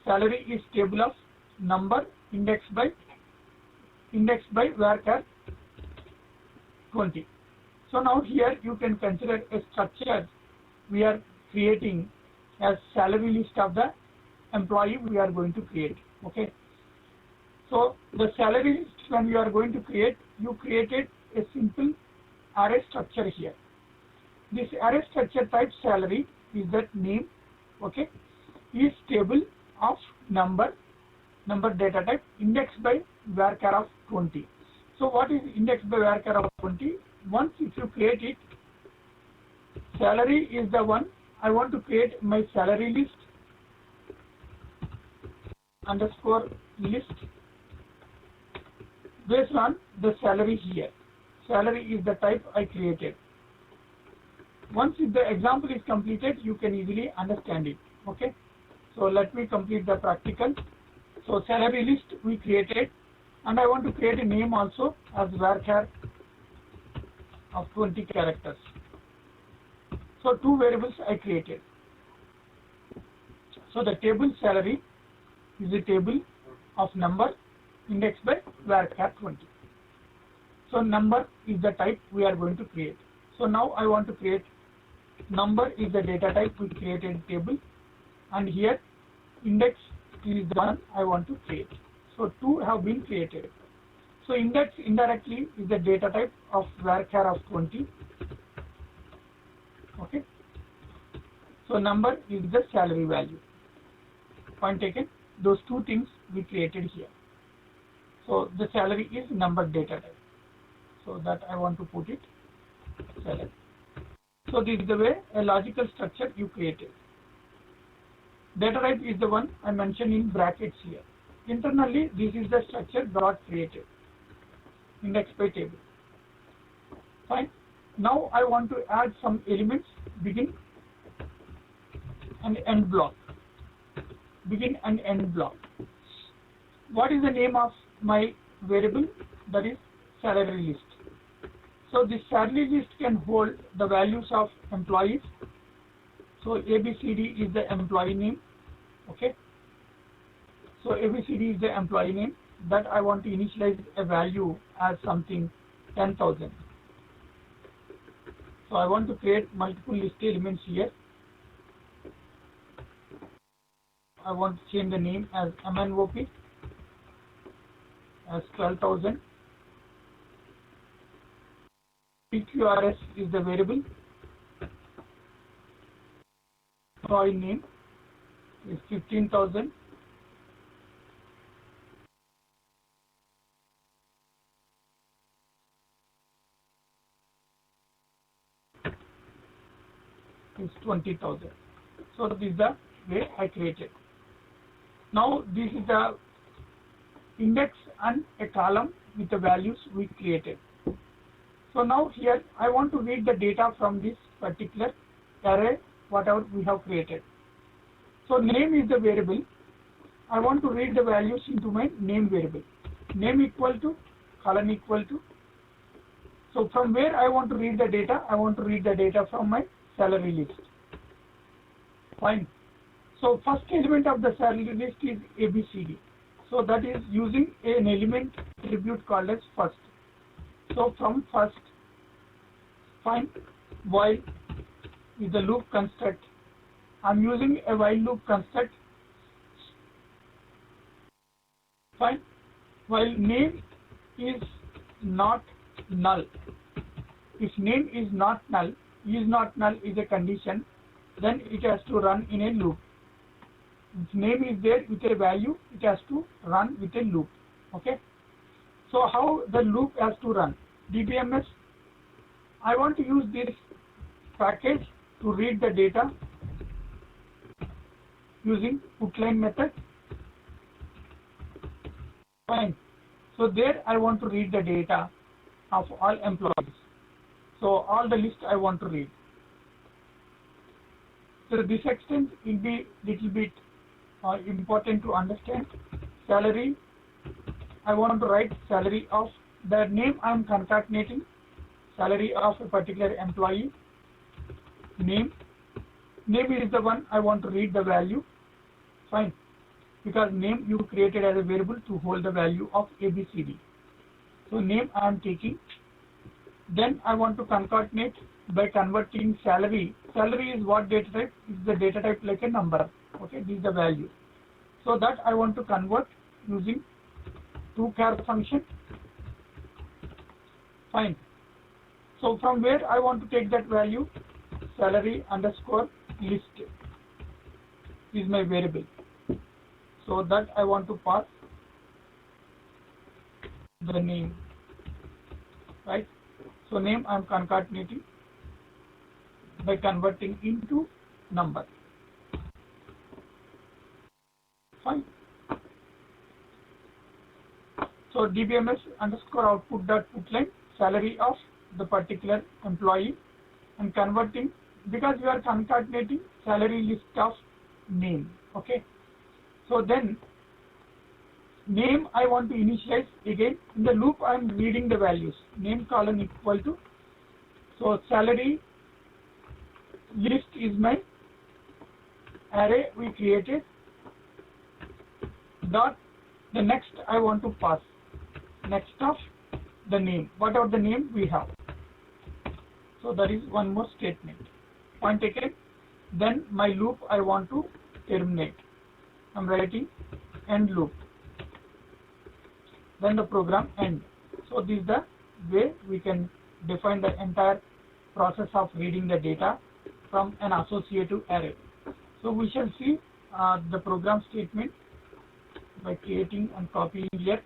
salary is table of number index by varchar 20. So now here you can consider a structure we are creating as salary list of the employee we are going to create. Okay. So the salary list when you are going to create, you created a simple array structure here. This array structure type salary is that name, okay, is table of number data type indexed by varchar of 20. So what is indexed by varchar of 20? Once if you create it, salary is the one I want to create my salary list underscore list based on the salary here. Salary is the type I created. Once if the example is completed, you can easily understand it. Okay. So let me complete the practical. So salary list we created, and I want to create a name also as varchar of 20 characters. So two variables I created. So the table salary is a table of number indexed by varchar 20. So number is the type we are going to create. So now I want to create number is the data type we created table, and here index is the one I want to create. So two have been created. So index indirectly is the data type of varchar of 20. Okay. So number is the salary value. Point taken. Those two things we created here. So the salary is number data type. So that I want to put it salary. So this is the way a logical structure you created. Data type is the one I mentioned in brackets here. Internally, this is the structure dot created. Index by table. Fine. Now I want to add some elements, begin and end block. Begin and end block. What is the name of my variable? That is salary list. So this salary list can hold the values of employees. So ABCD is the employee name. Okay. So ABCD is the employee name. That I want to initialize a value as something 10,000. So I want to create multiple list elements here. I want to change the name as MNOP as 12,000. PQRS is the variable. Employee name is 15,000. Is 20,000. So this is the way I created. Now this is the index and a column with the values we created. So now here I want to read the data from this particular array, whatever we have created. So name is the variable. I want to read the values into my name variable. Name equal to, colon equal to. So from where I want to read the data? I want to read the data from my salary list. Fine. So first element of the salary list is ABCD. So that is using an element attribute called as first. So from first, fine, while is the loop construct. I'm using a while loop construct. Fine. While name is not null. If name is not null is a condition, then it has to run in a loop. If name is there with a value, it has to run with a loop. Okay. So how the loop has to run? DBMS, I want to use this package to read the data using putLine method. Fine. So there I want to read the data of all employees. So all the list I want to read. So this extent will be little bit important to understand. Salary, I want to write salary of the name I am concatenating, salary of a particular employee. Name is the one I want to read the value. Fine, because name you created as a variable to hold the value of ABCD. So name I am taking. Then I want to concatenate by converting salary. Salary is what data type? Is the data type like a number. Okay, this is the value. So that I want to convert using toChar function. Fine. So from where I want to take that value? Salary underscore list is my variable. So that I want to pass the name. Right. So name I am concatenating by converting into number. Fine. So DBMS underscore output dot putLine salary of the particular employee and converting, because we are concatenating salary list of name. Okay. So then name I want to initialize again. In the loop I am reading the values. Name colon equal to, so salary list is my array we created, dot the next I want to pass next of the name, whatever the name we have. So that is one more statement. Point taken. Then my loop I want to terminate. I am writing end loop. Then the program end. So this is the way we can define the entire process of reading the data from an associative array. So we shall see the program statement by creating and copying here.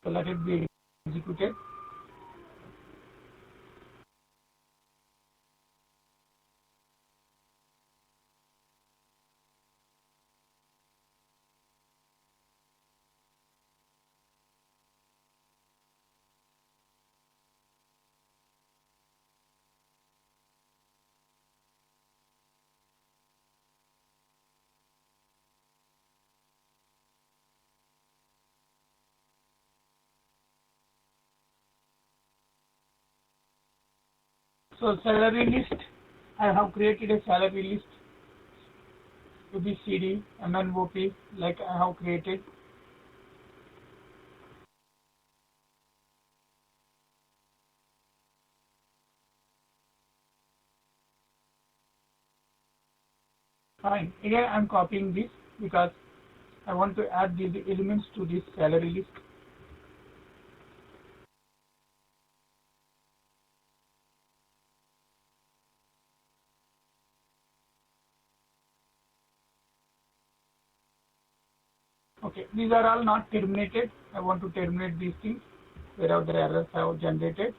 So let it be executed. So salary list, I have created a salary list, ABCD, MNOP, like I have created. Fine. Again I am copying this because I want to add these elements to this salary list. Okay, these are all not terminated. I want to terminate these things wherever the errors I have generated.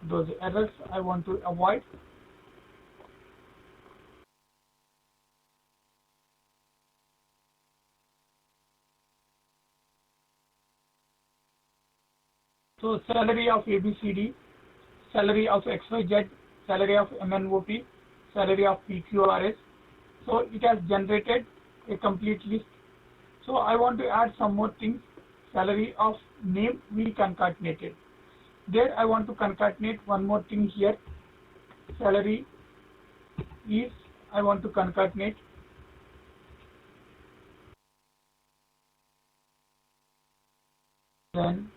Those errors I want to avoid. So salary of ABCD, salary of XYZ, salary of MNOP, salary of PQRS. So it has generated a complete list. So I want to add some more things. Salary of name we concatenated. There I want to concatenate one more thing here. Salary is, I want to concatenate. Then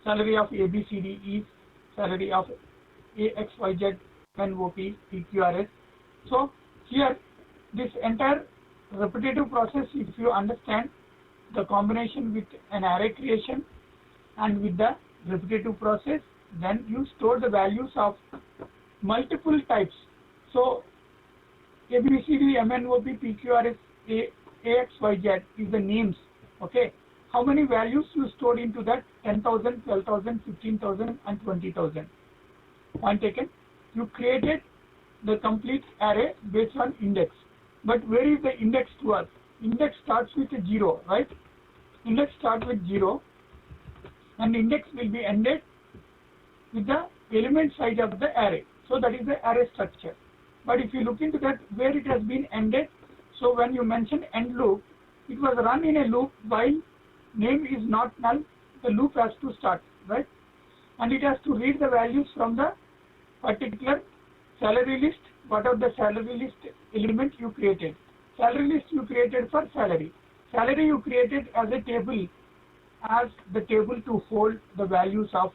salary of ABCD is salary of AXYZ MNOP, PQRS. So here this entire repetitive process, if you understand the combination with an array creation and with the repetitive process, then you store the values of multiple types. So ABCD, MNOP, PQRS, AXYZ is the names. Okay, how many values you stored into that? 10,000, 12,000, 15,000 and 20,000. Point taken. You created the complete array based on index. But where is the index to us? Index starts with a 0, right? Index starts with 0 and index will be ended with the element size of the array. So that is the array structure. But if you look into that, where it has been ended, so when you mention end loop, it was run in a loop while name is not null, the loop has to start, right? And it has to read the values from the particular salary list, whatever the salary list element you created. Salary list you created for salary. Salary you created as a table, as the table to hold the values of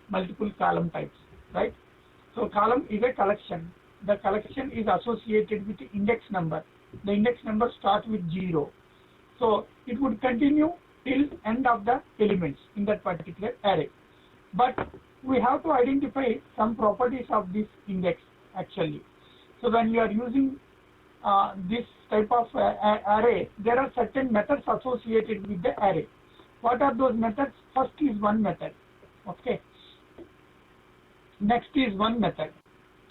multiple column types, right? So column is a collection. The collection is associated with the index number. The index number starts with 0. So it would continue till end of the elements in that particular array. But we have to identify some properties of this index actually. So when you are using this type of array, there are certain methods associated with the array. What are those methods? First is one method. Okay. Next is one method.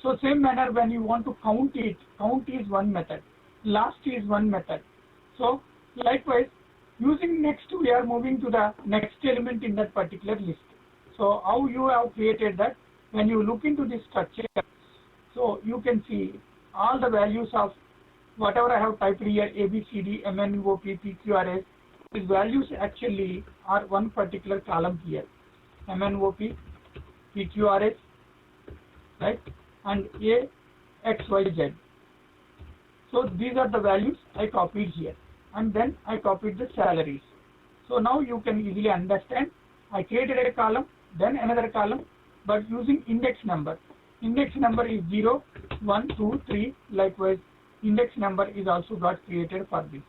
So same manner when you want to count it, count is one method. Last is one method. So likewise, using next we are moving to the next element in that particular list. So how you have created that, when you look into this structure, so you can see all the values of whatever I have typed here, ABCD, MNOP, PQRS, these values actually are one particular column here, MNOP, PQRS, right, and AXYZ. So these are the values I copied here, and then I copied the salaries. So now you can easily understand, I created a column, then another column, but using index number. Index number is 0, 1, 2, 3, likewise index number is also got created for this.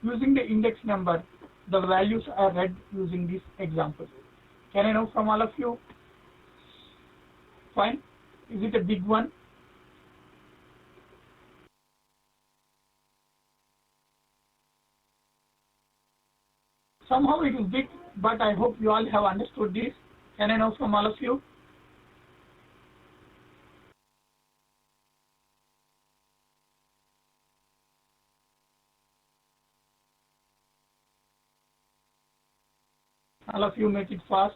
Using the index number, the values are read using this example. Can I know from all of you? Fine. Is it a big one? Somehow it is big, but I hope you all have understood this. Can I know from all of you? All of you make it fast.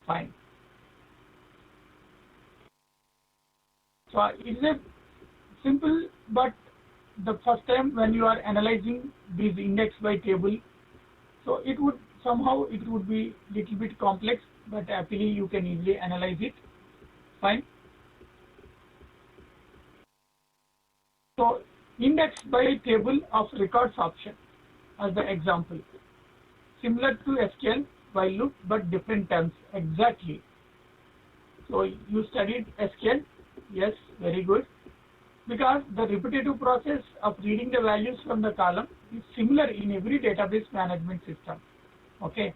Fine. So it's a simple, but the first time when you are analyzing this index by table, so it would somehow it would be little bit complex, but happily you can easily analyze it. Fine. So index by table of records option as the example. Similar to SQL while loop, but different terms exactly. So you studied SQL, yes, very good. Because the repetitive process of reading the values from the column is similar in every database management system. Okay.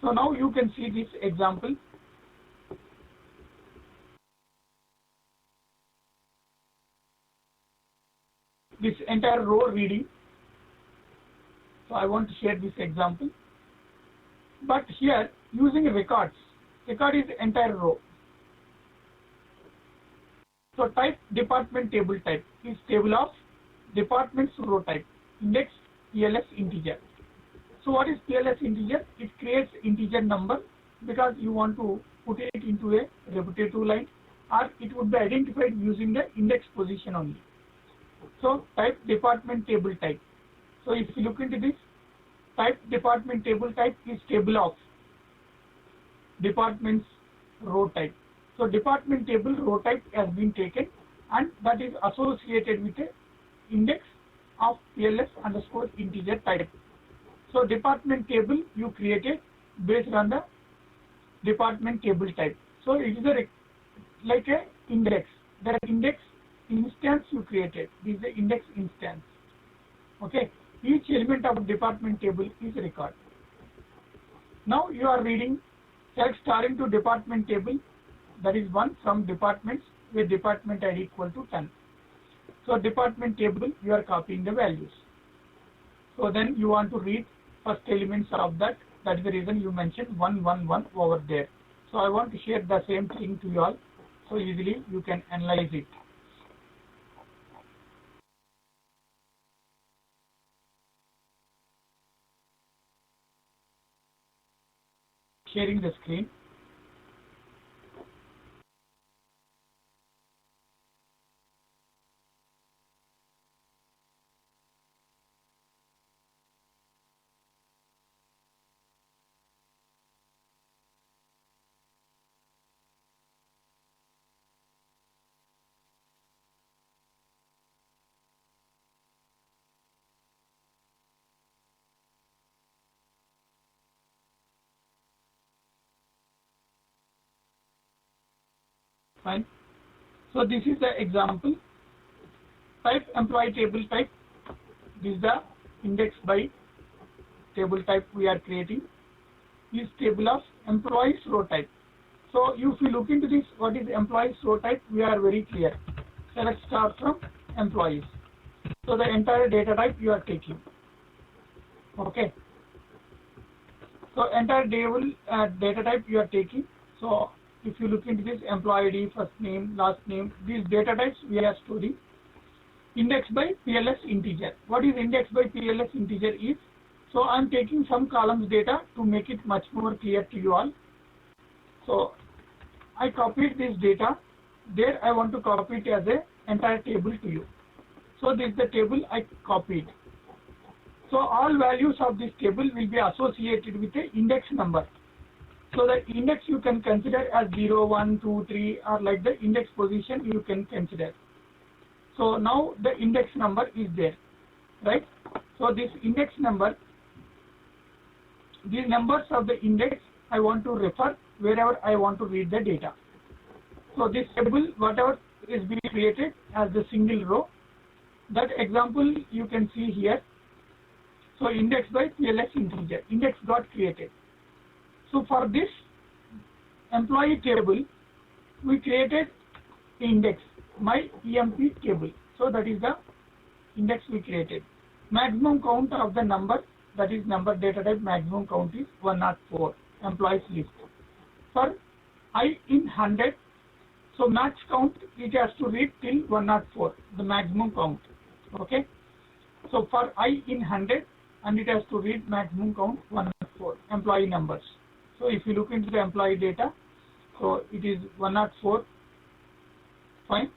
So now you can see this example. This entire row reading. So I want to share this example. But here using records, record is entire row. So type department table type is table of departments row type, index PLS integer. So what is PLS integer? It creates integer number because you want to put it into a repetitive line, or it would be identified using the index position only. So type department table type. So if you look into this, type department table type is table of departments row type. So department table row type has been taken, and that is associated with a index of PLS underscore integer type. So department table you created based on the department table type. So it is like a index. That index instance you created. This is the index instance. Okay. Each element of department table is a record. Now you are reading select star into department table. That is one from departments with department ID equal to 10. So department table you are copying the values. So then you want to read first elements of that. That is the reason you mentioned 111 over there. So I want to share the same thing to you all, so easily you can analyze it. Sharing the screen. Fine. So this is the example. Type employee table type. This is the index by table type we are creating. Is table of employees row type. So if you look into this, what is employees row type, we are very clear. Select star from employees. So the entire data type you are taking. Okay. So entire data type you are taking. So if you look into this employee ID, first name, last name, these data types we are storing. Index by PLS integer. What is index by PLS integer is? So I am taking some columns data to make it much more clear to you all. So I copied this data. There I want to copy it as a entire table to you. So this is the table I copied. So all values of this table will be associated with the index number. So the index you can consider as 0, 1, 2, 3, or like the index position you can consider. So now the index number is there, right? So this index number, these numbers of the index I want to refer wherever I want to read the data. So this table, whatever is being created as the single row, that example you can see here. So index by PLS integer, index got created. So for this employee table, we created index, my EMP table. So that is the index we created. Maximum count of the number, that is number data type, maximum count is 104, employees list. For I in 100, so max count it has to read till 104, the maximum count. Okay. So for I in 100, and it has to read maximum count 104, employee numbers. So if you look into the employee data, so it is 104, fine.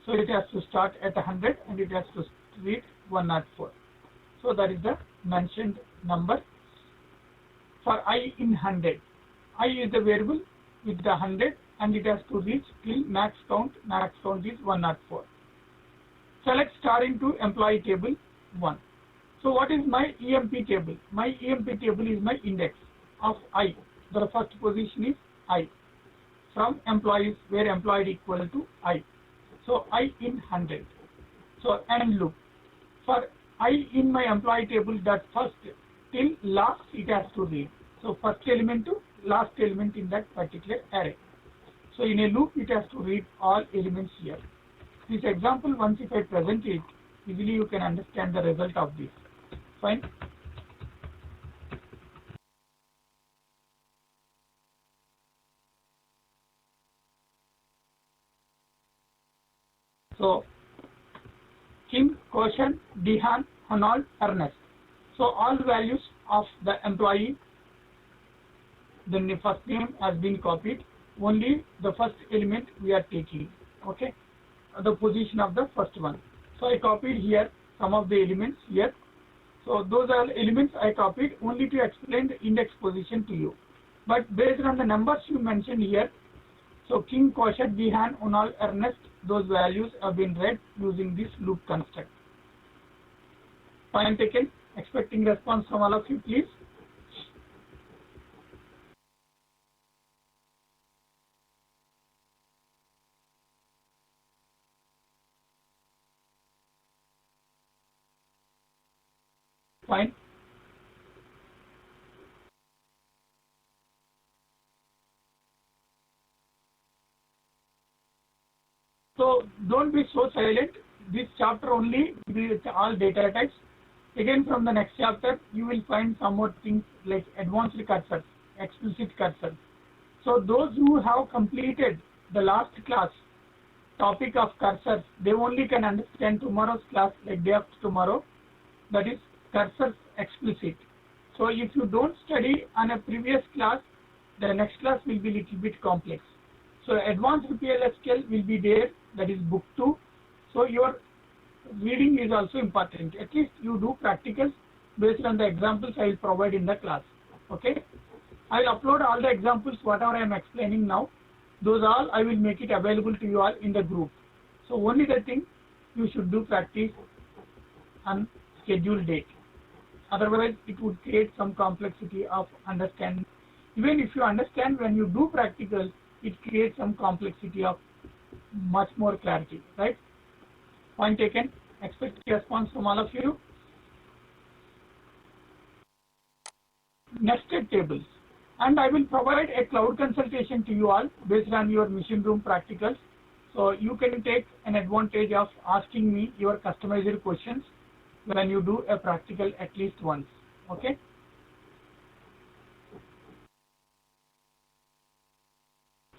So it has to start at 100 and it has to read 104. So that is the mentioned number. For I in 100, I is the variable with the 100 and it has to reach till max count is 104. Select star into employee table 1. So what is my EMP table? My EMP table is my index of I. The first position is I. From employees where employed equal to I. So I in 100. So and loop. For I in my employee table, that first till last it has to read. So first element to last element in that particular array. So in a loop it has to read all elements here. This example, once if I present it, easily you can understand the result of this. Fine. So Kim, Koshan, Dihan, Honald, Ernest. So all values of the employee, then the first name has been copied. Only the first element we are taking. Okay, the position of the first one. So I copied here some of the elements here. So those are elements I copied only to explain the index position to you. But based on the numbers you mentioned here, so King, Koshak, Bihan, Unal, Ernest, those values have been read using this loop construct. Point taken. Expecting response from all of you, please. Fine. So don't be so silent. This chapter only with all data types. Again, from the next chapter, you will find some more things like advanced cursors, explicit cursors. So those who have completed the last class topic of cursors, they only can understand tomorrow's class, like day after tomorrow, that is cursors explicit. So if you don't study on a previous class, the next class will be little bit complex. So advanced PLSQL will be there, that is book 2. So your reading is also important. At least you do practicals based on the examples I will provide in the class. Okay. I will upload all the examples, whatever I am explaining now. Those all I will make it available to you all in the group. So only the thing you should do practice on scheduled date. Otherwise it would create some complexity of understanding. Even if you understand, when you do practical, it creates some complexity of much more clarity, right? Point taken. Expect a response from all of you. Nested tables. And I will provide a cloud consultation to you all based on your machine room practicals. So you can take an advantage of asking me your customized questions when you do a practical at least once. Okay.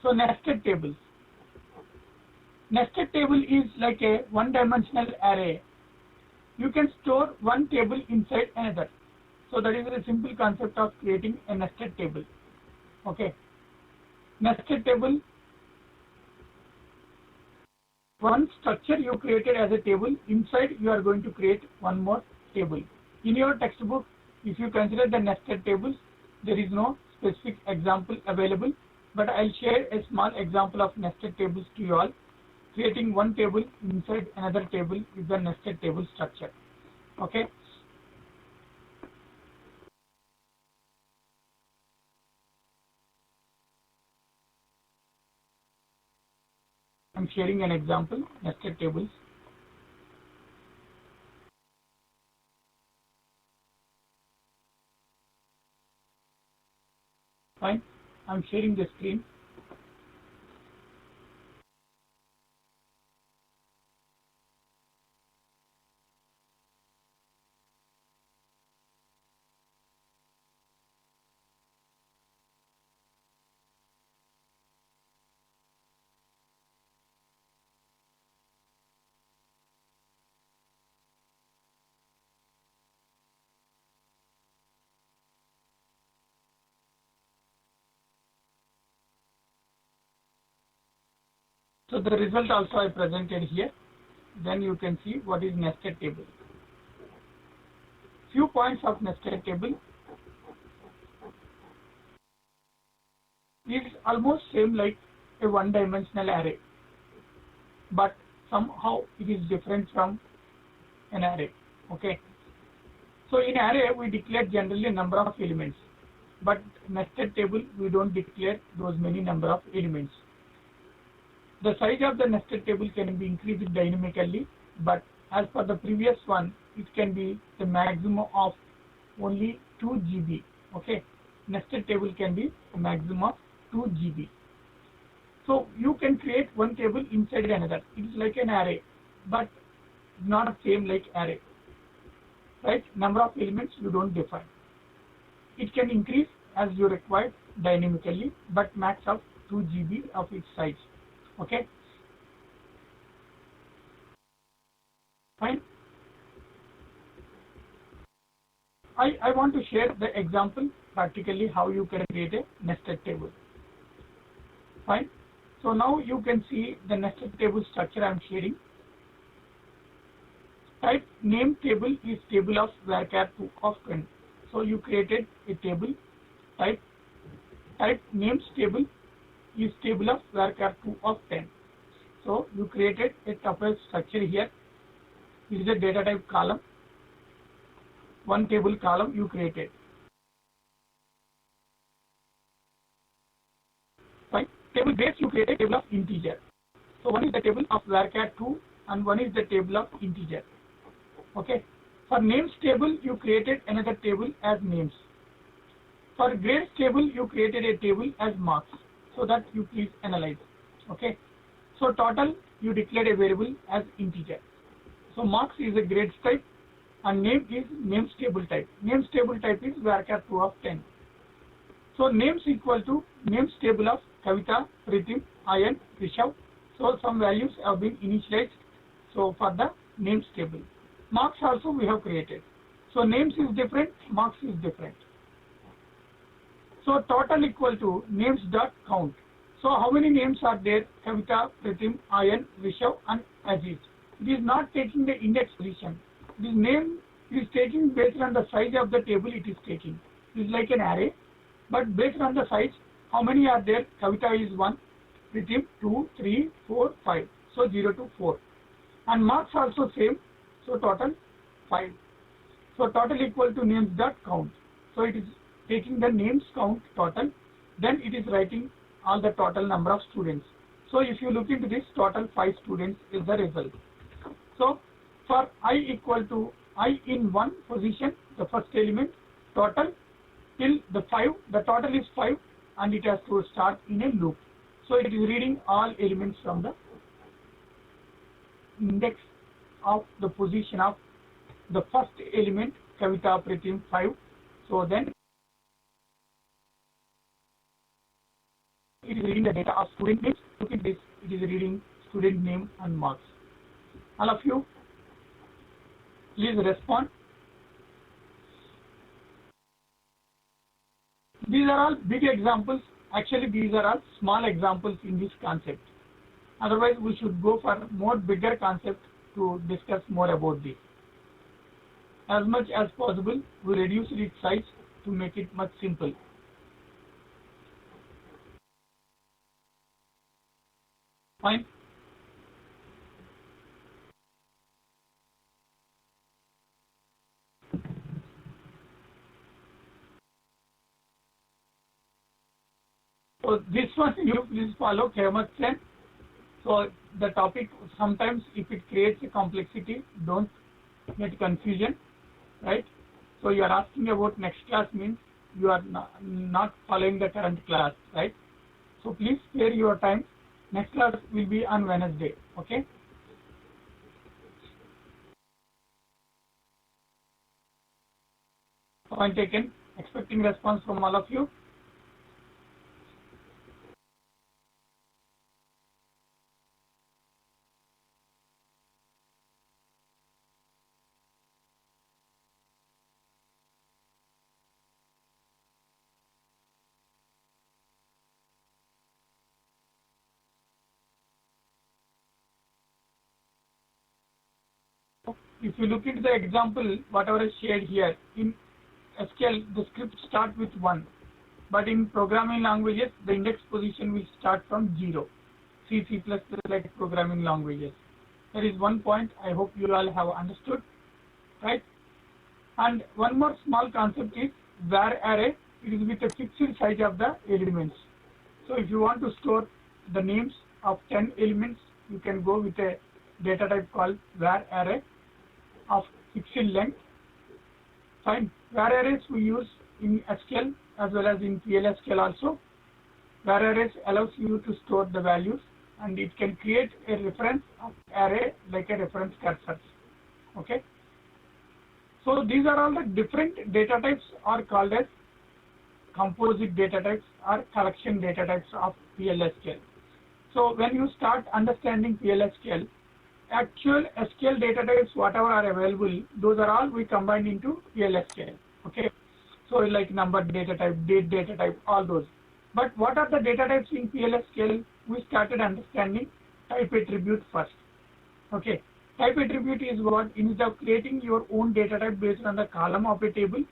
So nested tables. Nested table is like a one-dimensional array. You can store one table inside another. So that is a simple concept of creating a nested table. Okay. Nested table, one structure you created as a table, inside you are going to create one more table. In your textbook, if you consider the nested tables, there is no specific example available, but I'll share a small example of nested tables to you all, creating one table inside another table with the nested table structure. Okay. I'm sharing an example, nested tables. Fine. I'm sharing the screen. So the result also I presented here. Then you can see what is nested table. Few points of nested table. Is almost same like a one-dimensional array, but somehow it is different from an array. Okay. So in array we declare generally a number of elements, but nested table we don't declare those many number of elements. The size of the nested table can be increased dynamically, but as per the previous one, it can be the maximum of only 2 GB. Okay, nested table can be a maximum of 2 GB. So you can create one table inside another. It is like an array, but not same like array. Right? Number of elements you don't define. It can increase as you require dynamically, but max of 2 GB of its size. Okay. Fine. I want to share the example practically how you can create a nested table. Fine. So now you can see the nested table structure I am sharing. Type name table is table of varchar 2 of 20. So you created a table. Type type names table is table of varchar 2 of 10. So you created a tuple structure here. This is a data type column. One table column you created. Fine. Table base you created table of integer. So one is the table of varchar 2 and one is the table of integer. Okay. For names table you created another table as names. For grades table you created a table as marks. So that you please analyze. Okay. So total you declared a variable as integer. So marks is a grades type and name is names table type. Names table type is varchar 2 of 10. So names equal to names table of Kavita, Ritim, Ayan, Rishav. So some values have been initialized. So for the names table. Marks also we have created. So names is different, marks is different. So total equal to names dot count. So how many names are there? Kavita, Ritim, Ayan, Rishav and Aziz. It is not taking the index position. This name is taking based on the size of the table it is taking. It is like an array. But based on the size, how many are there? Kavita is 1, Ritim 2, 3, 4, 5. So 0 to 4. And marks also same. So total 5. So total equal to names dot count. So it is taking the names count total. Then it is writing all the total number of students. So if you look into this, total 5 students is the result. So for I equal to I in one position, the first element, total till the 5, the total is 5 and it has to start in a loop. So it is reading all elements from the index of the position of the first element, Kavita, Pritim 5. So then it is reading the data of student names. Look at this, it is reading student name and marks. All of you, please respond. These are all big examples. Actually, these are all small examples in this concept. Otherwise, we should go for more bigger concept to discuss more about this. As much as possible, we reduce its size to make it much simple. Fine. So this one you please follow Kermatsen. So the topic sometimes if it creates a complexity, don't get confusion, right? So you are asking about next class means you are not following the current class, right? So please spare your time. Next class will be on Wednesday, okay? Point taken. Expecting response from all of you. If you look into the example, whatever is shared here, in SQL, the script start with 1. But in programming languages, the index position will start from 0. C, C++ like programming languages. There is one point I hope you all have understood, right? And one more small concept is var array. It is with a fixed size of the elements. So if you want to store the names of 10 elements, you can go with a data type called var array of fixed length. Fine. Var arrays we use in SQL as well as in PLSQL also. Var arrays allows you to store the values and it can create a reference of array like a reference cursor. Okay. So these are all the different data types are called as composite data types or collection data types of PLSQL. So when you start understanding PLSQL, actual SQL data types, whatever are available, those are all we combined into PLSQL. Okay. So like number data type, date data type, all those. But what are the data types in PLSQL? We started understanding type attribute first. Okay. Type attribute is what, instead of creating your own data type based on the column of a table,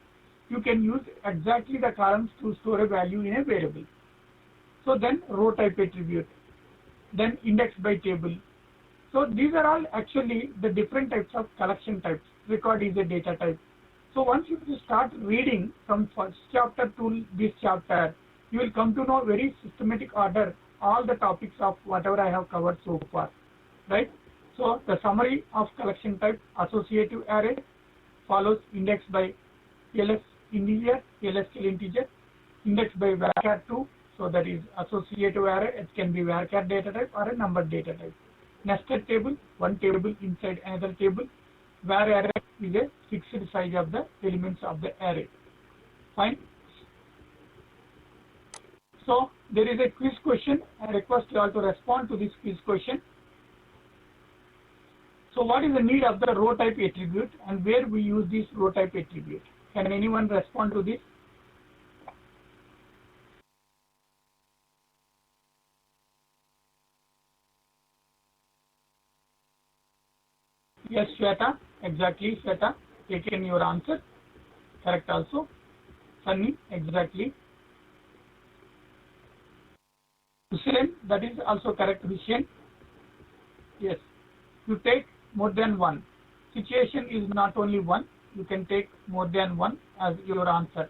you can use exactly the columns to store a value in a variable. So then row type attribute, then index by table. So these are all actually the different types of collection types. Record is a data type. So once you start reading from first chapter to this chapter, you will come to know very systematic order all the topics of whatever I have covered so far, right? So the summary of collection type associative array follows index by PLS integer, PLSQL integer, index by varchar 2, so that is associative array. It can be varchar data type or a number data type. Nested table, one table inside another table. Var array is a fixed size of the elements of the array. Fine. So there is a quiz question. I request you all to respond to this quiz question. So what is the need of the row type attribute and where we use this row type attribute? Can anyone respond to this? Yes, Shweta, exactly, Shweta, taken your answer, correct also. Sunny, exactly. Hussein, that is also correct, Hussein. Yes, you take more than one. Situation is not only one, you can take more than one as your answer.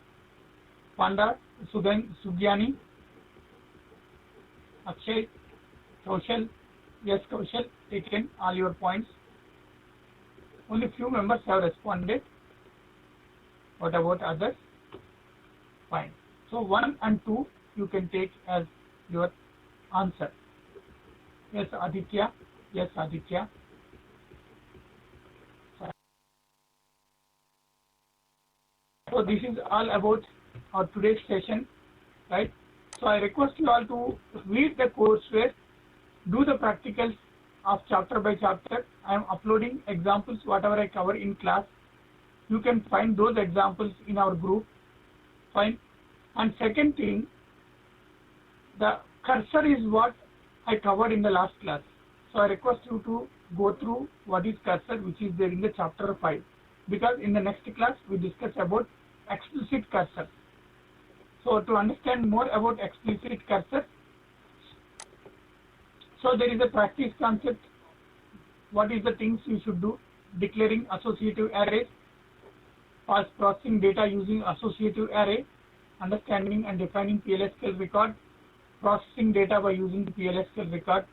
Panda, Sugyani, Akshay, Kaushal, yes, Kaushal, taken all your points. Only few members have responded. What about others? Fine. So 1 and 2 you can take as your answer. Yes, Aditya. Yes, Aditya. So this is all about our today's session, right? So I request you all to read the courseware, do the practicals of chapter by chapter. I am uploading examples whatever I cover in class. You can find those examples in our group. Fine. And second thing, the cursor is what I covered in the last class. So I request you to go through what is cursor, which is there in the chapter 5. Because in the next class we discuss about explicit cursor. So to understand more about explicit cursor, so there is a practice concept. What is the things you should do? Declaring associative arrays, processing data using associative array, understanding and defining PLSQL record, processing data by using the PLSQL record.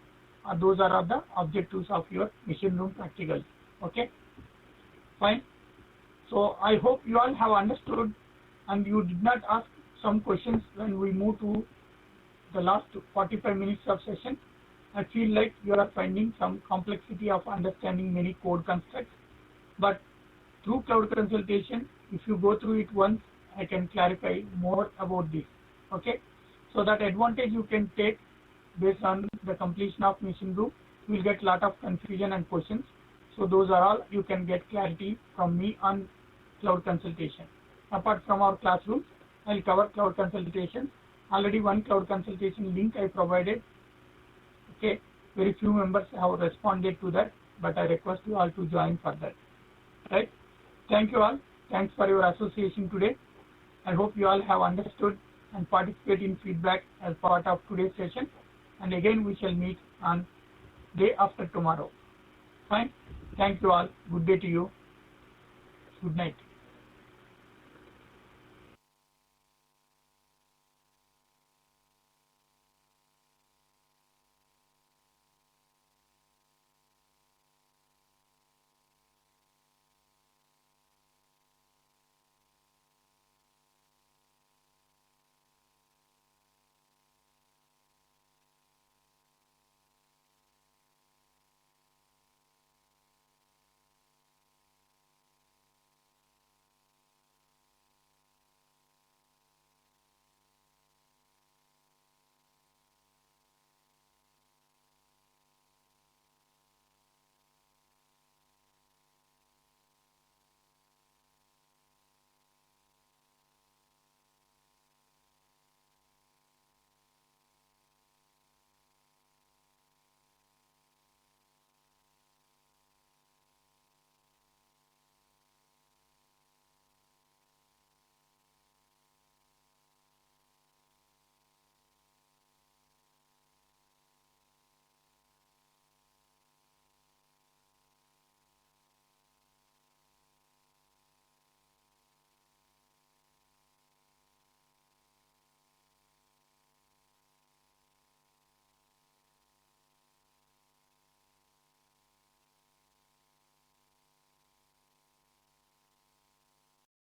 Those are the objectives of your machine room practicals. Okay, fine. So I hope you all have understood and you did not ask some questions when we move to the last 45 minutes of session. I feel like you are finding some complexity of understanding many code constructs, but through cloud consultation, if you go through it once, I can clarify more about this. Okay, so that advantage you can take based on the completion of machine room. You will get a lot of confusion and questions. So those are all you can get clarity from me on cloud consultation. Apart from our classrooms, I will cover cloud consultation. Already one cloud consultation link I provided. Okay, very few members have responded to that, but I request you all to join for that. Right? Thank you all. Thanks for your association today. I hope you all have understood and participate in feedback as part of today's session. And again, we shall meet on day after tomorrow. Fine. Thank you all. Good day to you. Good night.